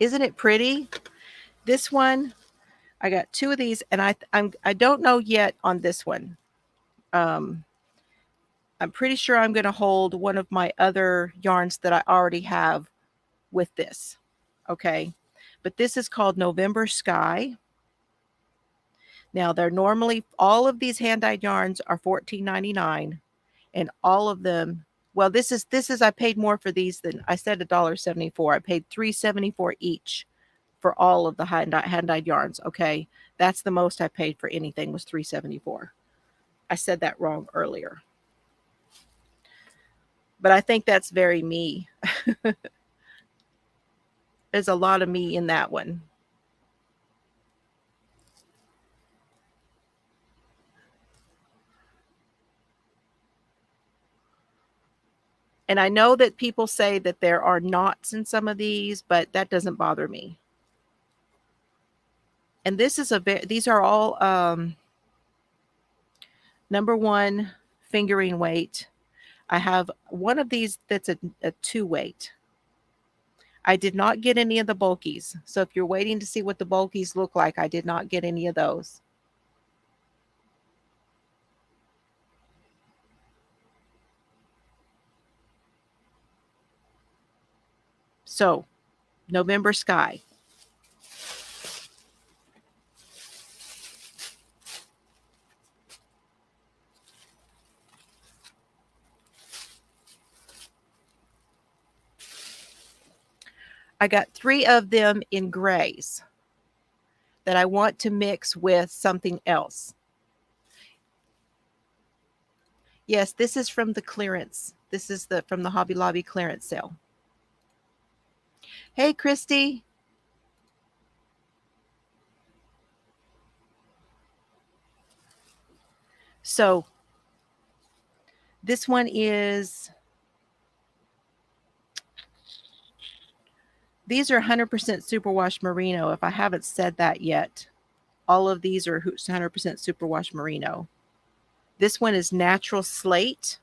Isn't it pretty? This one, I got 2 of these, and I don't know yet on this one. I'm pretty sure I'm going to hold one of my other yarns that I already have with this. Okay. But this is called November Sky. Now, they're normally, all of these hand-dyed yarns are $14.99, and all of them, well, this is I paid more for these than I said $1.74. I paid $3.74 each for all of the hand-dyed yarns. Okay, that's the most I paid for anything, was $3.74. I said that wrong earlier, but I think that's very me. There's a lot of me in that one. And I know that people say that there are knots in some of these, but that doesn't bother me. And this is these are all number 1 fingering weight. I have one of these that's a 2 weight. I did not get any of the bulkies. So if you're waiting to see what the bulkies look like, I did not get any of those. So, November Sky. I got 3 of them in grays that I want to mix with something else. Yes, this is from the clearance. This is from the Hobby Lobby clearance sale. Hey, Christy. So this one is, these are 100% superwash merino. If I haven't said that yet, all of these are 100% superwash merino. This one is natural slate.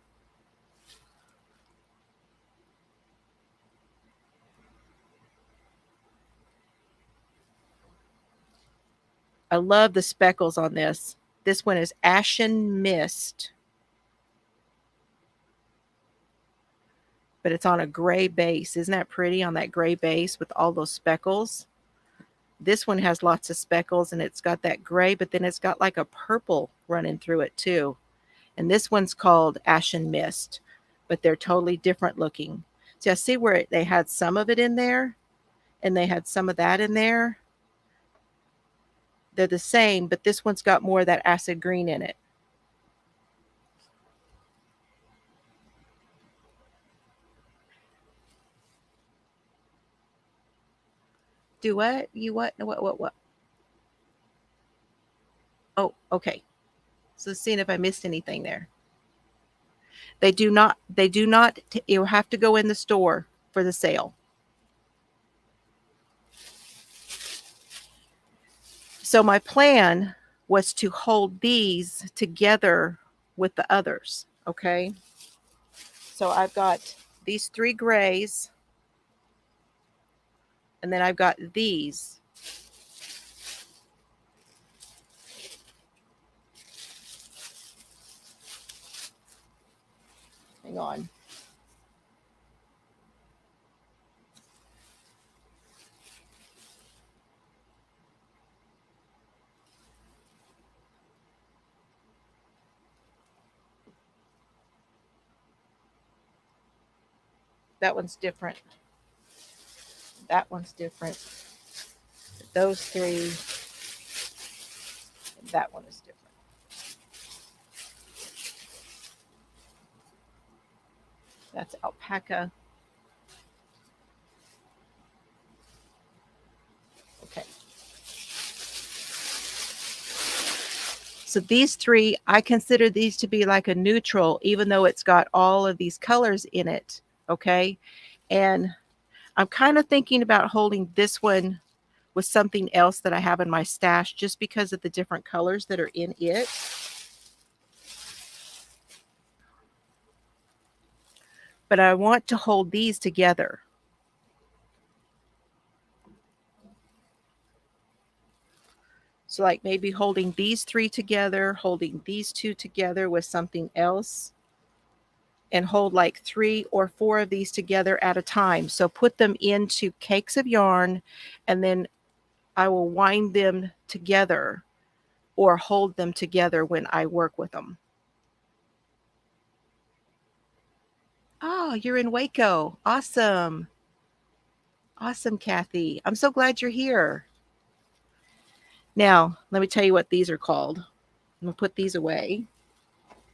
I love the speckles on this. This one is Ashen Mist, but it's on a gray base. Isn't that pretty on that gray base with all those speckles? This one has lots of speckles and it's got that gray, but then it's got like a purple running through it too. And this one's called Ashen Mist, but they're totally different looking. See, I see where they had some of it in there and they had some of that in there. They're the same, but this one's got more of that acid green in it. Do what? You what? What? Oh, okay. So seeing if I missed anything there. They do not, you have to go in the store for the sale. So my plan was to hold these together with the others, okay? So I've got these 3 grays, and then I've got these. Hang on. That one's different. That one's different. Those 3, and that one is different. That's alpaca. Okay. So these 3, I consider these to be like a neutral, even though it's got all of these colors in it. Okay. And I'm kind of thinking about holding this one with something else that I have in my stash just because of the different colors that are in it. But I want to hold these together. So like maybe holding these 3 together, holding these 2 together with something else, and hold like 3 or 4 of these together at a time. So put them into cakes of yarn, and then I will wind them together or hold them together when I work with them. Oh, you're in Waco. Awesome. Awesome, Kathy. I'm so glad you're here. Now, let me tell you what these are called. I'm going to put these away.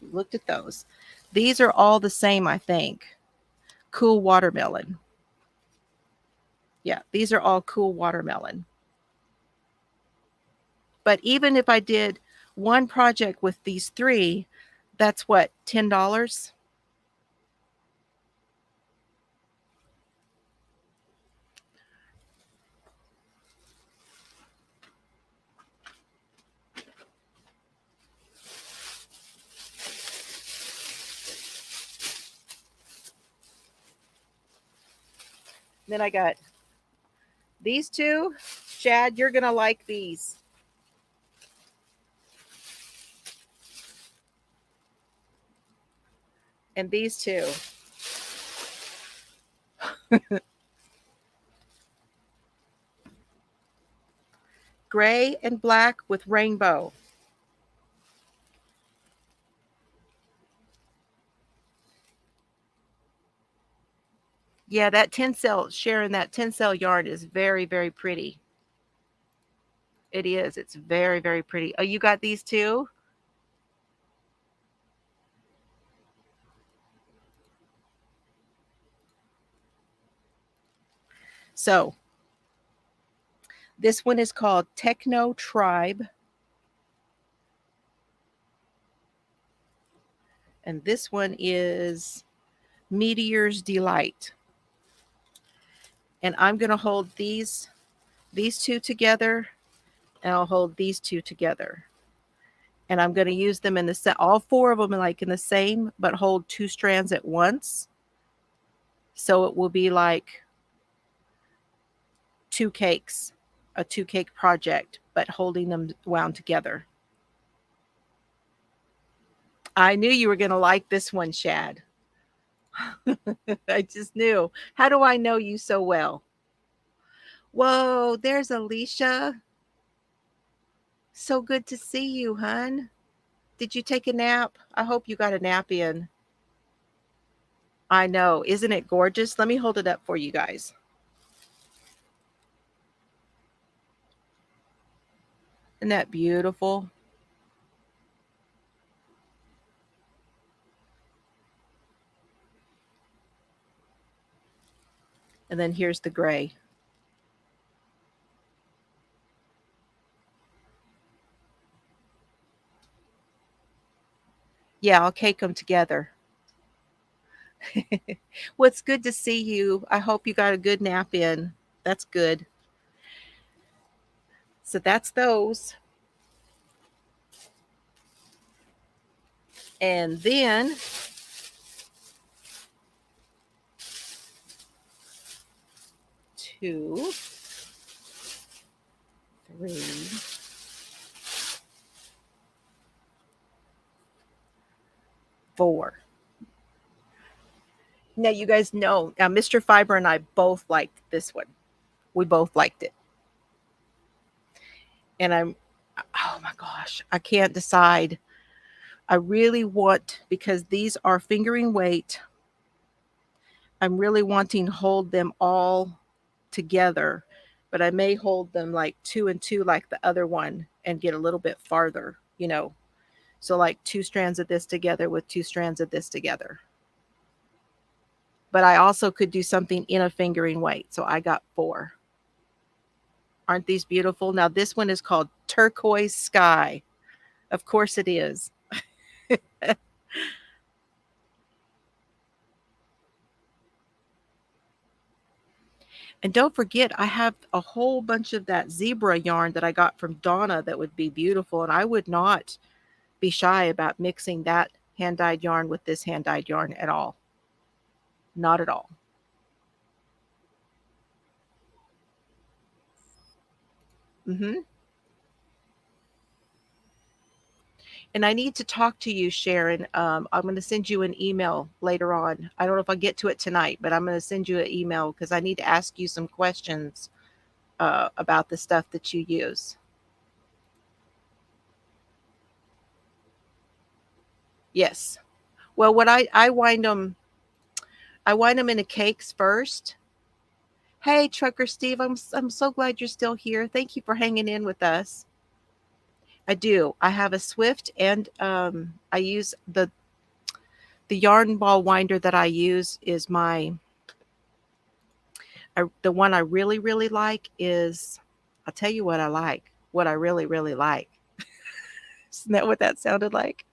You looked at those. These are all the same, I think. Cool watermelon. Yeah, these are all cool watermelon. But even if I did one project with these 3, that's what, $10? Then I got these two. Shad, you're going to like these. And these two. Gray and black with rainbow. Yeah, that tencel, Sharon, that tencel yarn is very, very pretty. It is. It's very, very pretty. Oh, you got these too? So this one is called Techno Tribe. And this one is Meteor's Delight. And I'm going to hold these two together, and I'll hold these two together. And I'm going to use them in the set, all four of them like in the same, but hold two strands at once. So it will be like two cakes, a 2-cake project, but holding them wound together. I knew you were going to like this one, Shad. I just knew. How do I know you so well? Whoa, there's Alicia. So good to see you, hun. Did you take a nap? I hope you got a nap in. I know. Isn't it gorgeous? Let me hold it up for you guys. Isn't that beautiful? And then here's the gray. Yeah, I'll cake them together. Well, it's good to see you. I hope you got a good nap in. That's good. So that's those. And then two, three, four. Now you guys know, Mr. Fiber and I both liked this one. We both liked it. And oh my gosh, I can't decide. I really want, because these are fingering weight, I'm really wanting to hold them all together, but I may hold them like 2 and 2 like the other one and get a little bit farther, you know. So like 2 strands of this together with 2 strands of this together. But I also could do something in a fingering weight. So I got 4. Aren't these beautiful? Now this one is called Turquoise Sky. Of course it is. And don't forget, I have a whole bunch of that zebra yarn that I got from Donna that would be beautiful. And I would not be shy about mixing that hand-dyed yarn with this hand-dyed yarn at all. Not at all. Mm-hmm. And I need to talk to you, Sharon. I'm going to send you an email later on. I don't know if I'll get to it tonight, but I'm going to send you an email because I need to ask you some questions about the stuff that you use. Yes. Well, what I wind them, into cakes first. Hey, Trucker Steve, I'm so glad you're still here. Thank you for hanging in with us. I do. I have a Swift, and I use the yarn ball winder that I use is the one I really, really like is, I'll tell you what I like, what I really, really like. Isn't that what that sounded like?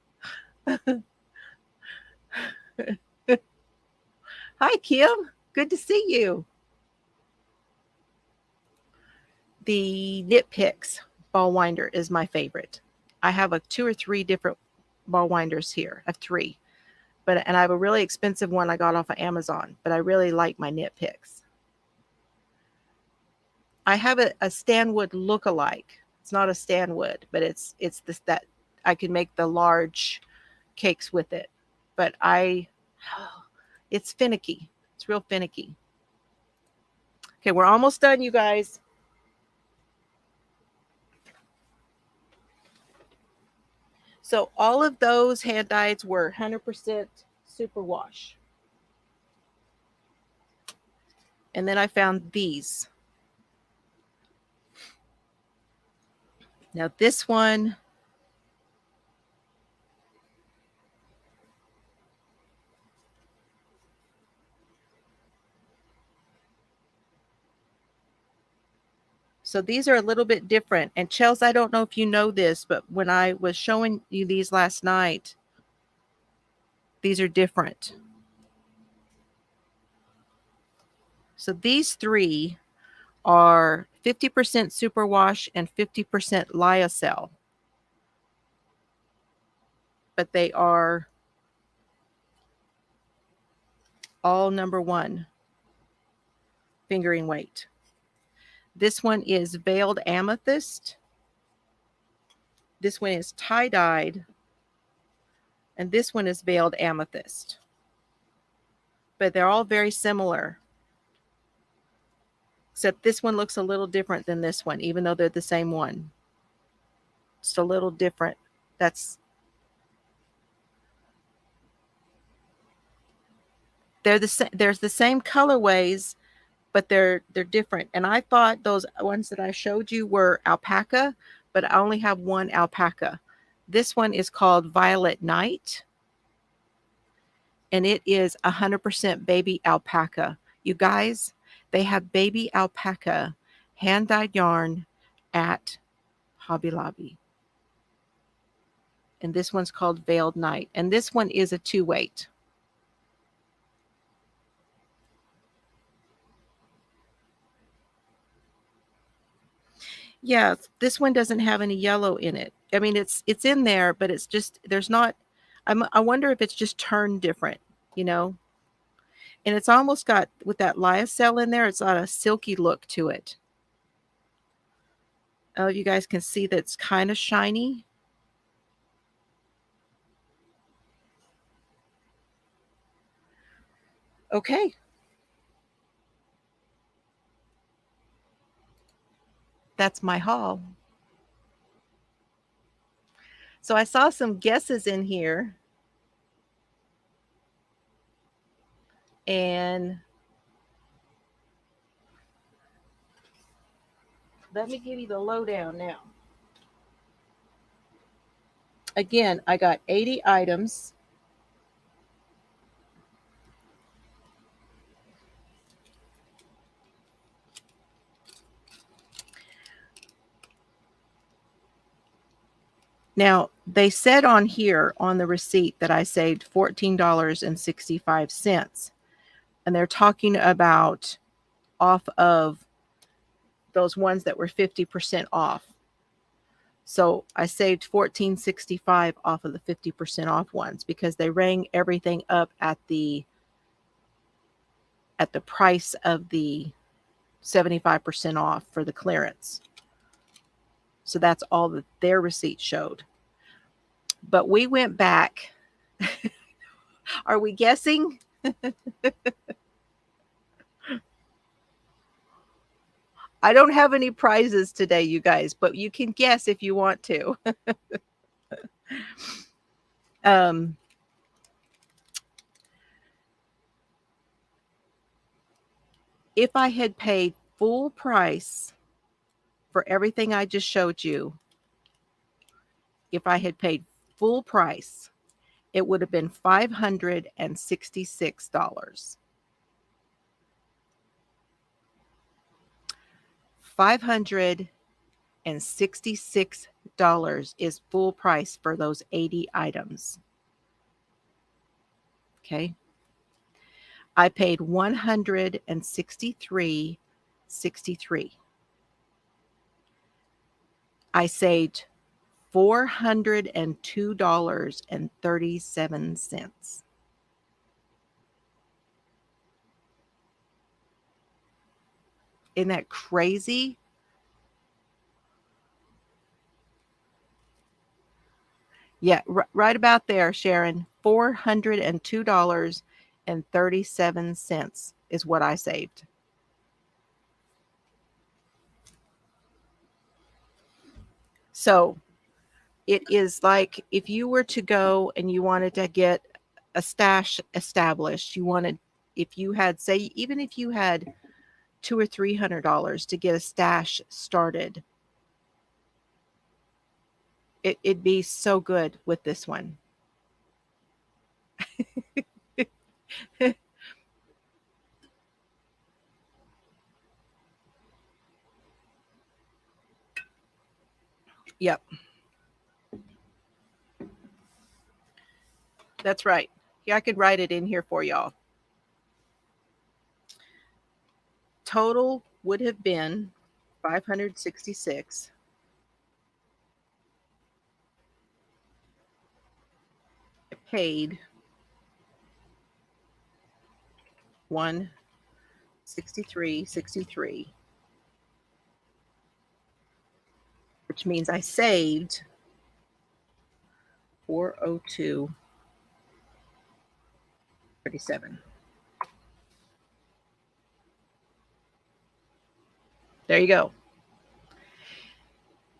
Hi, Kim. Good to see you. The Knit Picks ball winder is my favorite. I have 2 or 3 different ball winders here. I have 3. And I have a really expensive one I got off of Amazon, but I really like my Knit Picks. I have a Stanwood look-alike. It's not a Stanwood, but it's this that I can make the large cakes with it. But it's finicky. It's real finicky. Okay, we're almost done, you guys. So all of those hand dyes were 100% superwash. And then I found these. Now this one, so these are a little bit different. And Chels, I don't know if you know this, but when I was showing you these last night, these are different. So these three are 50% superwash and 50% lyocell. But they are all number 1 fingering weight. This one is veiled amethyst. This one is tie-dyed. And this one is veiled amethyst. But they're all very similar. Except this one looks a little different than this one, even though they're the same one. It's a little different. There's the same colorways, but they're different. And I thought those ones that I showed you were alpaca, but I only have one alpaca. This one is called Violet Night, and it is 100% baby alpaca. You guys, they have baby alpaca hand-dyed yarn at Hobby Lobby. And this one's called Veiled Night. And this one is a 2-weight. Yeah, this one doesn't have any yellow in it. I mean, it's in there, but it's just, there's not, I wonder if it's just turned different, you know? And it's almost got, with that lyocell in there, it's got a silky look to it. Oh, you guys can see that it's kind of shiny. Okay. That's my haul. So I saw some guesses in here. And let me give you the lowdown now. Again, I got 80 items. Now, they said on here on the receipt that I saved $14.65. And they're talking about off of those ones that were 50% off. So I saved $14.65 off of the 50% off ones because they rang everything up at the price of the 75% off for the clearance. So that's all that their receipt showed. But we went back. Are we guessing? I don't have any prizes today, you guys, but you can guess if you want to. If I had paid full price for everything I just showed you, if I had paid full price, it would have been $566. $566 is full price for those 80 items. Okay. I paid $163.63. I saved $402.37. Isn't that crazy? Yeah, right about there, Sharon. $402.37 is what I saved. So it is like if you were to go and you wanted to get a stash established, you wanted, if you had, say, even if you had $200 or $300 to get a stash started, it'd be so good with this one. Yep, that's right. Yeah, I could write it in here for y'all. Total would have been 566. I paid 163.63, which means I saved 402.37. There you go.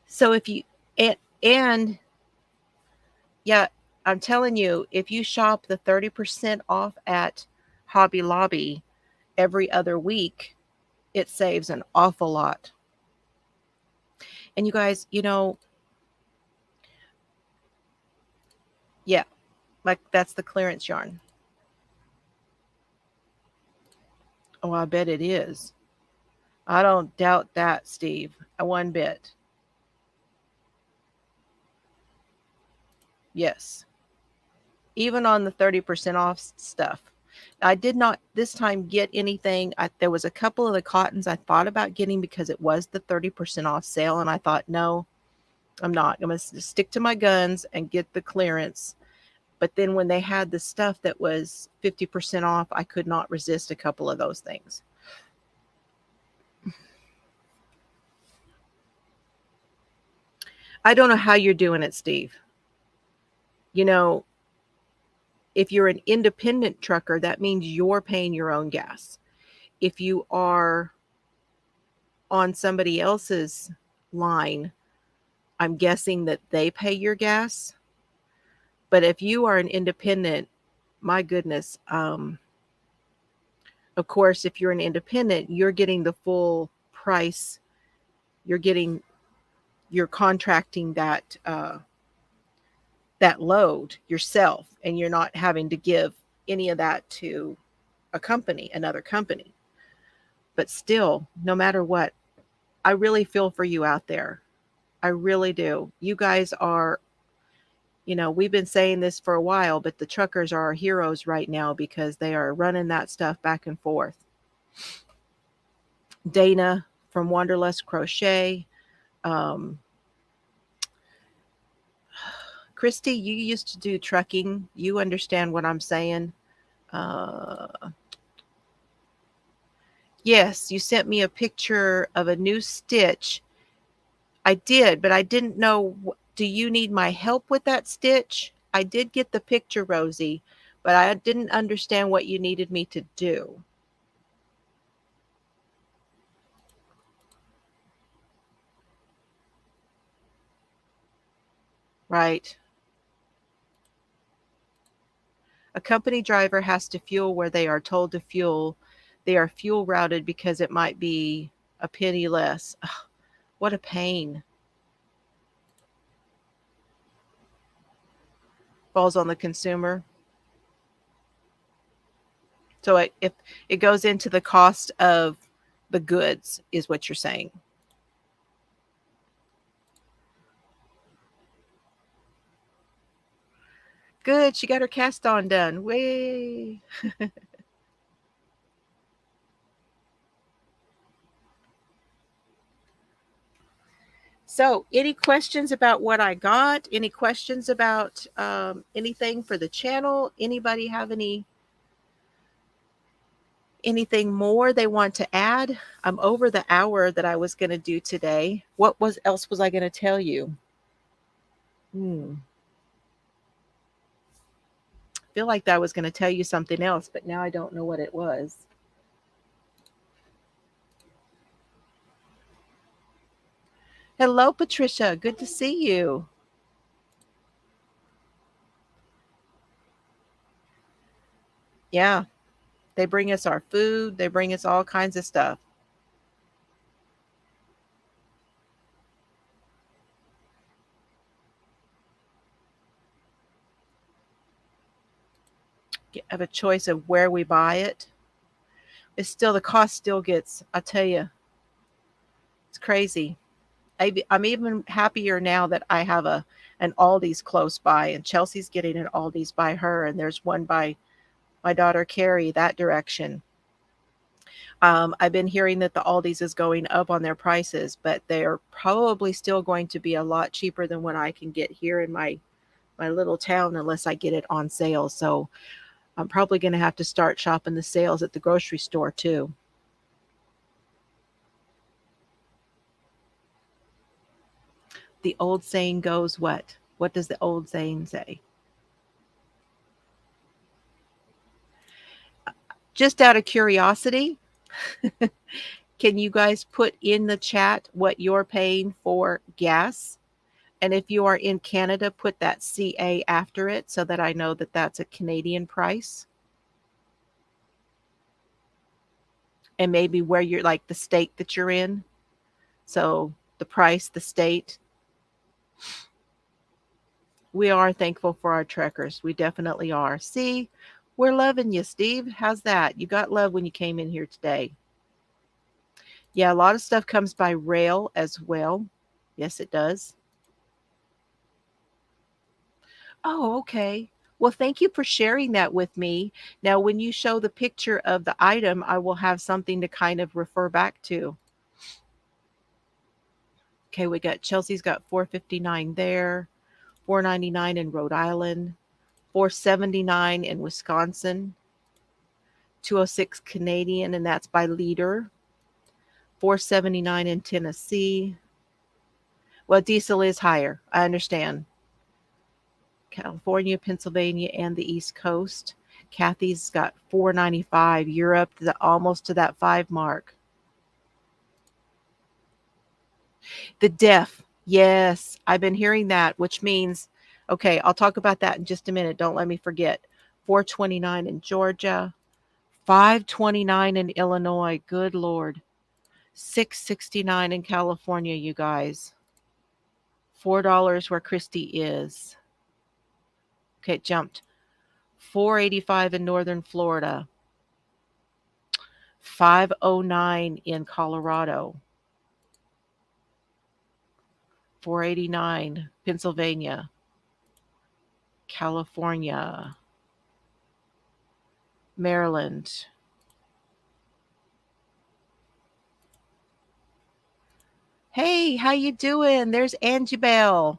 So if you and yeah, I'm telling you, if you shop the 30% off at Hobby Lobby every other week, it saves an awful lot. And you guys, yeah, like that's the clearance yarn. Oh, I bet it is. I don't doubt that, Steve. One bit. Yes. Even on the 30% off stuff. I did not this time get anything. There was a couple of the cottons I thought about getting because it was the 30% off sale. And I thought, no, I'm not. I'm going to stick to my guns and get the clearance. But then when they had the stuff that was 50% off, I could not resist a couple of those things. I don't know how you're doing it, Steve. If you're an independent trucker, that means you're paying your own gas. If you are on somebody else's line, I'm guessing that they pay your gas. But if you are an independent, my goodness, of course, if you're an independent, you're getting the full price. You're contracting that load yourself, and you're not having to give any of that to another company. But still, no matter what, I really feel for you out there. I really do. You guys are, we've been saying this for a while, but the truckers are our heroes right now because they are running that stuff back and forth. Dana from Wanderlust Crochet. Christy, you used to do trucking. You understand what I'm saying. Yes, you sent me a picture of a new stitch. I did, but I didn't know. Do you need my help with that stitch? I did get the picture, Rosie, but I didn't understand what you needed me to do. Right. A company driver has to fuel where they are told to fuel. They are fuel routed because it might be a penny less. Ugh, what a pain. Falls on the consumer. So if it goes into the cost of the goods, is what you're saying. Good. She got her cast on done. Way. So, any questions about what I got? Any questions about anything for the channel? Anybody have any Anything more they want to add? I'm over the hour that I was going to do today. What else was I going to tell you? I feel like that I was going to tell you something else, but now I don't know what it was. Hello, Patricia. Good to see you. Yeah, they bring us our food. They bring us all kinds of stuff. Have a choice of where we buy it. It's still the cost still gets. I tell you, it's crazy. I'm even happier now that I have an Aldi's close by, and Chelsea's getting an Aldi's by her, and there's one by my daughter Carrie that direction. I've been hearing that the Aldi's is going up on their prices, but they're probably still going to be a lot cheaper than what I can get here in my little town unless I get it on sale. So I'm probably going to have to start shopping the sales at the grocery store too. The old saying goes what? What does the old saying say? Just out of curiosity, can you guys put in the chat what you're paying for gas? And if you are in Canada, put that CA after it so that I know that that's a Canadian price. And maybe where you're like the state that you're in. So the price, the state. We are thankful for our trekkers. We definitely are. See, we're loving you, Steve. How's that? You got love when you came in here today. Yeah, a lot of stuff comes by rail as well. Yes, it does. Oh, okay. Well, thank you for sharing that with me. Now, when you show the picture of the item, I will have something to kind of refer back to. Okay, we got Chelsea's got 459 there, 499 in Rhode Island, 479 in Wisconsin, 206 Canadian, and that's by liter, 479 in Tennessee. Well, diesel is higher. I understand. California, Pennsylvania, and the East Coast. Kathy's got 495. You're up to almost to that 5 mark. The deaf. Yes, I've been hearing that, which means, okay, I'll talk about that in just a minute. Don't let me forget. 429 in Georgia, 529 in Illinois. Good Lord. 669 in California, you guys. $4 where Christy is. Okay, it jumped. 485 in Northern Florida. 509 in Colorado. 489 Pennsylvania. California. Maryland. Hey, how you doing? There's Angie Bell.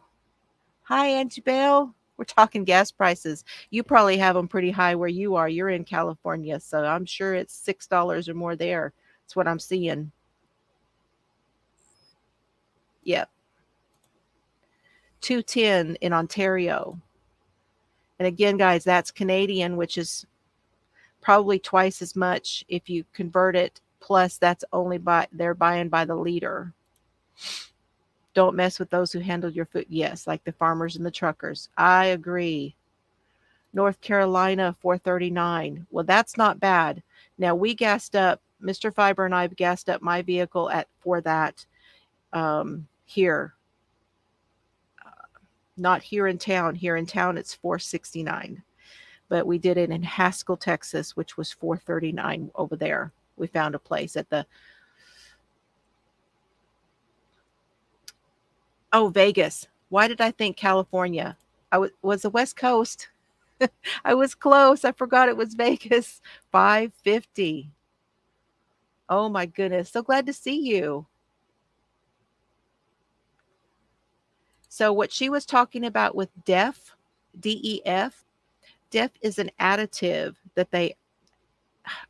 Hi, Angie Bell. We're talking gas prices. You probably have them pretty high where you are. You're in California, so I'm sure it's $6 or more there. That's what I'm seeing. Yep. 210 in Ontario. And again, guys, that's Canadian, which is probably twice as much if you convert it. Plus, that's only by they're buying by the liter. Don't mess with those who handle your food. Yes, like the farmers and the truckers. I agree. North Carolina, 439. Well, that's not bad. Now we gassed up. Mr. Fiber and I gassed up my vehicle at for that here. Not here in town. Here in town, it's 469. But we did it in Haskell, Texas, which was 439 over there. We found a place at the Vegas. Why did I think California? Was the West Coast. I was close. I forgot it was Vegas. 550. Oh my goodness. So glad to see you. So what she was talking about with DEF, DEF, DEF is an additive that they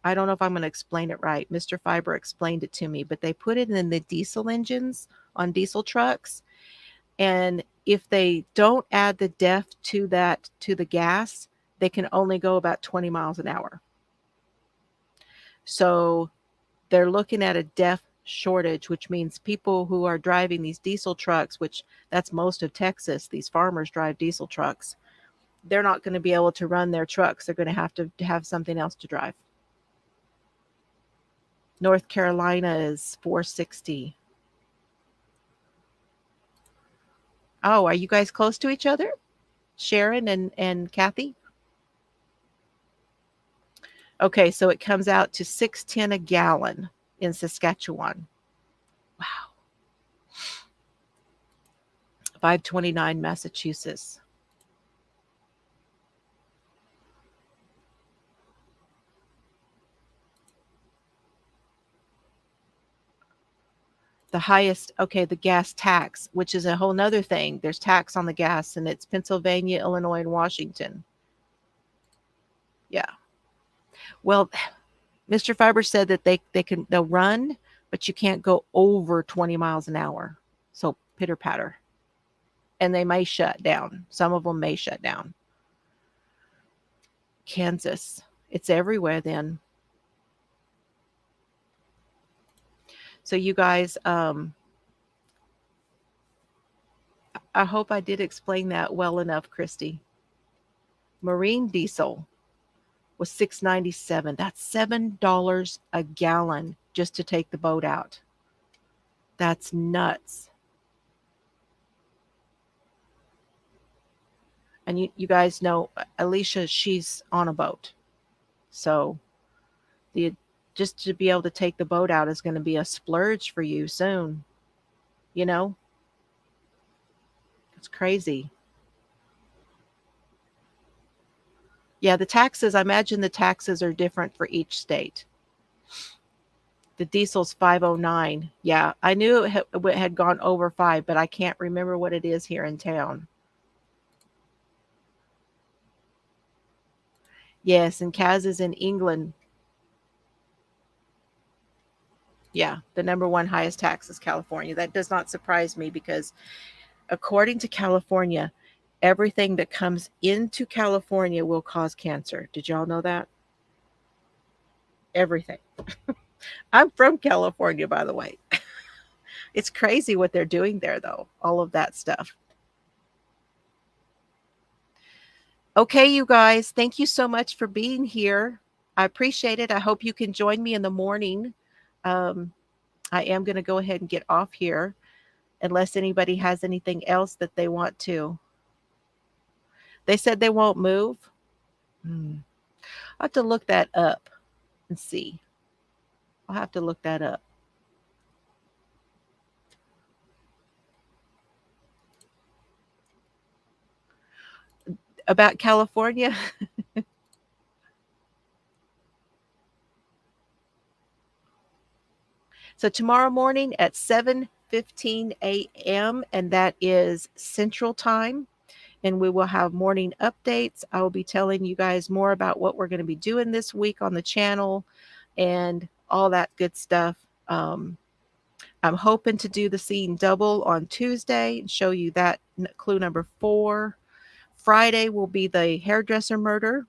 I don't know if I'm going to explain it right. Mr. Fiber explained it to me, but they put it in the diesel engines on diesel trucks. And if they don't add the DEF to that, to the gas, they can only go about 20 miles an hour. So they're looking at a DEF shortage, which means people who are driving these diesel trucks, which that's most of Texas, these farmers drive diesel trucks. They're not going to be able to run their trucks. They're going to have something else to drive. North Carolina is 460. Oh, are you guys close to each other? Sharon and Kathy? Okay, so it comes out to 610 a gallon in Saskatchewan. Wow. 529 Massachusetts. The highest, okay, the gas tax, which is a whole nother thing. There's tax on the gas, and it's Pennsylvania, Illinois, and Washington. Yeah. Well, Mr. Fiber said that they'll run, but you can't go over 20 miles an hour. So pitter patter. And they may shut down. Some of them may shut down. Kansas. It's everywhere then. So you guys, I hope I did explain that well enough, Christy. Marine diesel was $6.97. That's $7 a gallon just to take the boat out. That's nuts. And you guys know Alicia, she's on a boat. So the just to be able to take the boat out is going to be a splurge for you soon. You know? It's crazy. Yeah, the taxes, I imagine the taxes are different for each state. The diesel's 509. Yeah, I knew it had gone over 5, but I can't remember what it is here in town. Yes, and Kaz is in England. Yeah, the number one highest tax is California. That does not surprise me because according to California, everything that comes into California will cause cancer. Did y'all know that? Everything. I'm from California, by the way. It's crazy what they're doing there, though, all of that stuff. Okay, you guys, thank you so much for being here. I appreciate it. I hope you can join me in the morning. I am going to go ahead and get off here unless anybody has anything else that they want to. They said they won't move. I'll have to look that up and see. I'll have to look that up. About California? So tomorrow morning at 7:15 a.m., and that is Central Time, and we will have morning updates. I will be telling you guys more about what we're going to be doing this week on the channel and all that good stuff. I'm hoping to do the scene double on Tuesday and show you that clue number 4. Friday will be the hairdresser murder.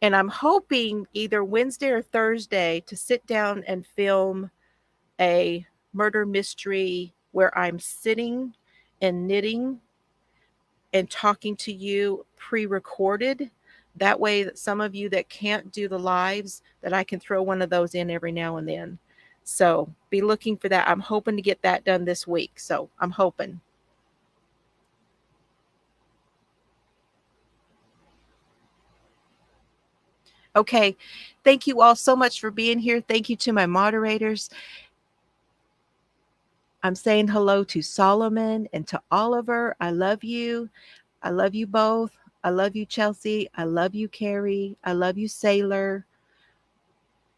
And I'm hoping either Wednesday or Thursday to sit down and film a murder mystery where I'm sitting and knitting and talking to you pre-recorded. That way that some of you that can't do the lives, that I can throw one of those in every now and then. So be looking for that. I'm hoping to get that done this week. So I'm hoping. Okay. Thank you all so much for being here. Thank you to my moderators. I'm saying hello to Solomon and to Oliver. I love you. I love you both. I love you, Chelsea. I love you, Carrie. I love you, Sailor.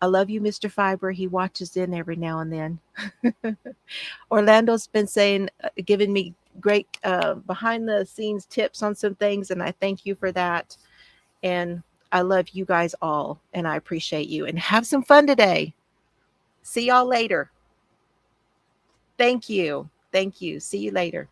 I love you, Mr. Fiber. He watches in every now and then. Orlando's been saying, giving me great behind the scenes tips on some things, and I thank you for that. And I love you guys all, and I appreciate you. And have some fun today. See y'all later. Thank you. Thank you. See you later.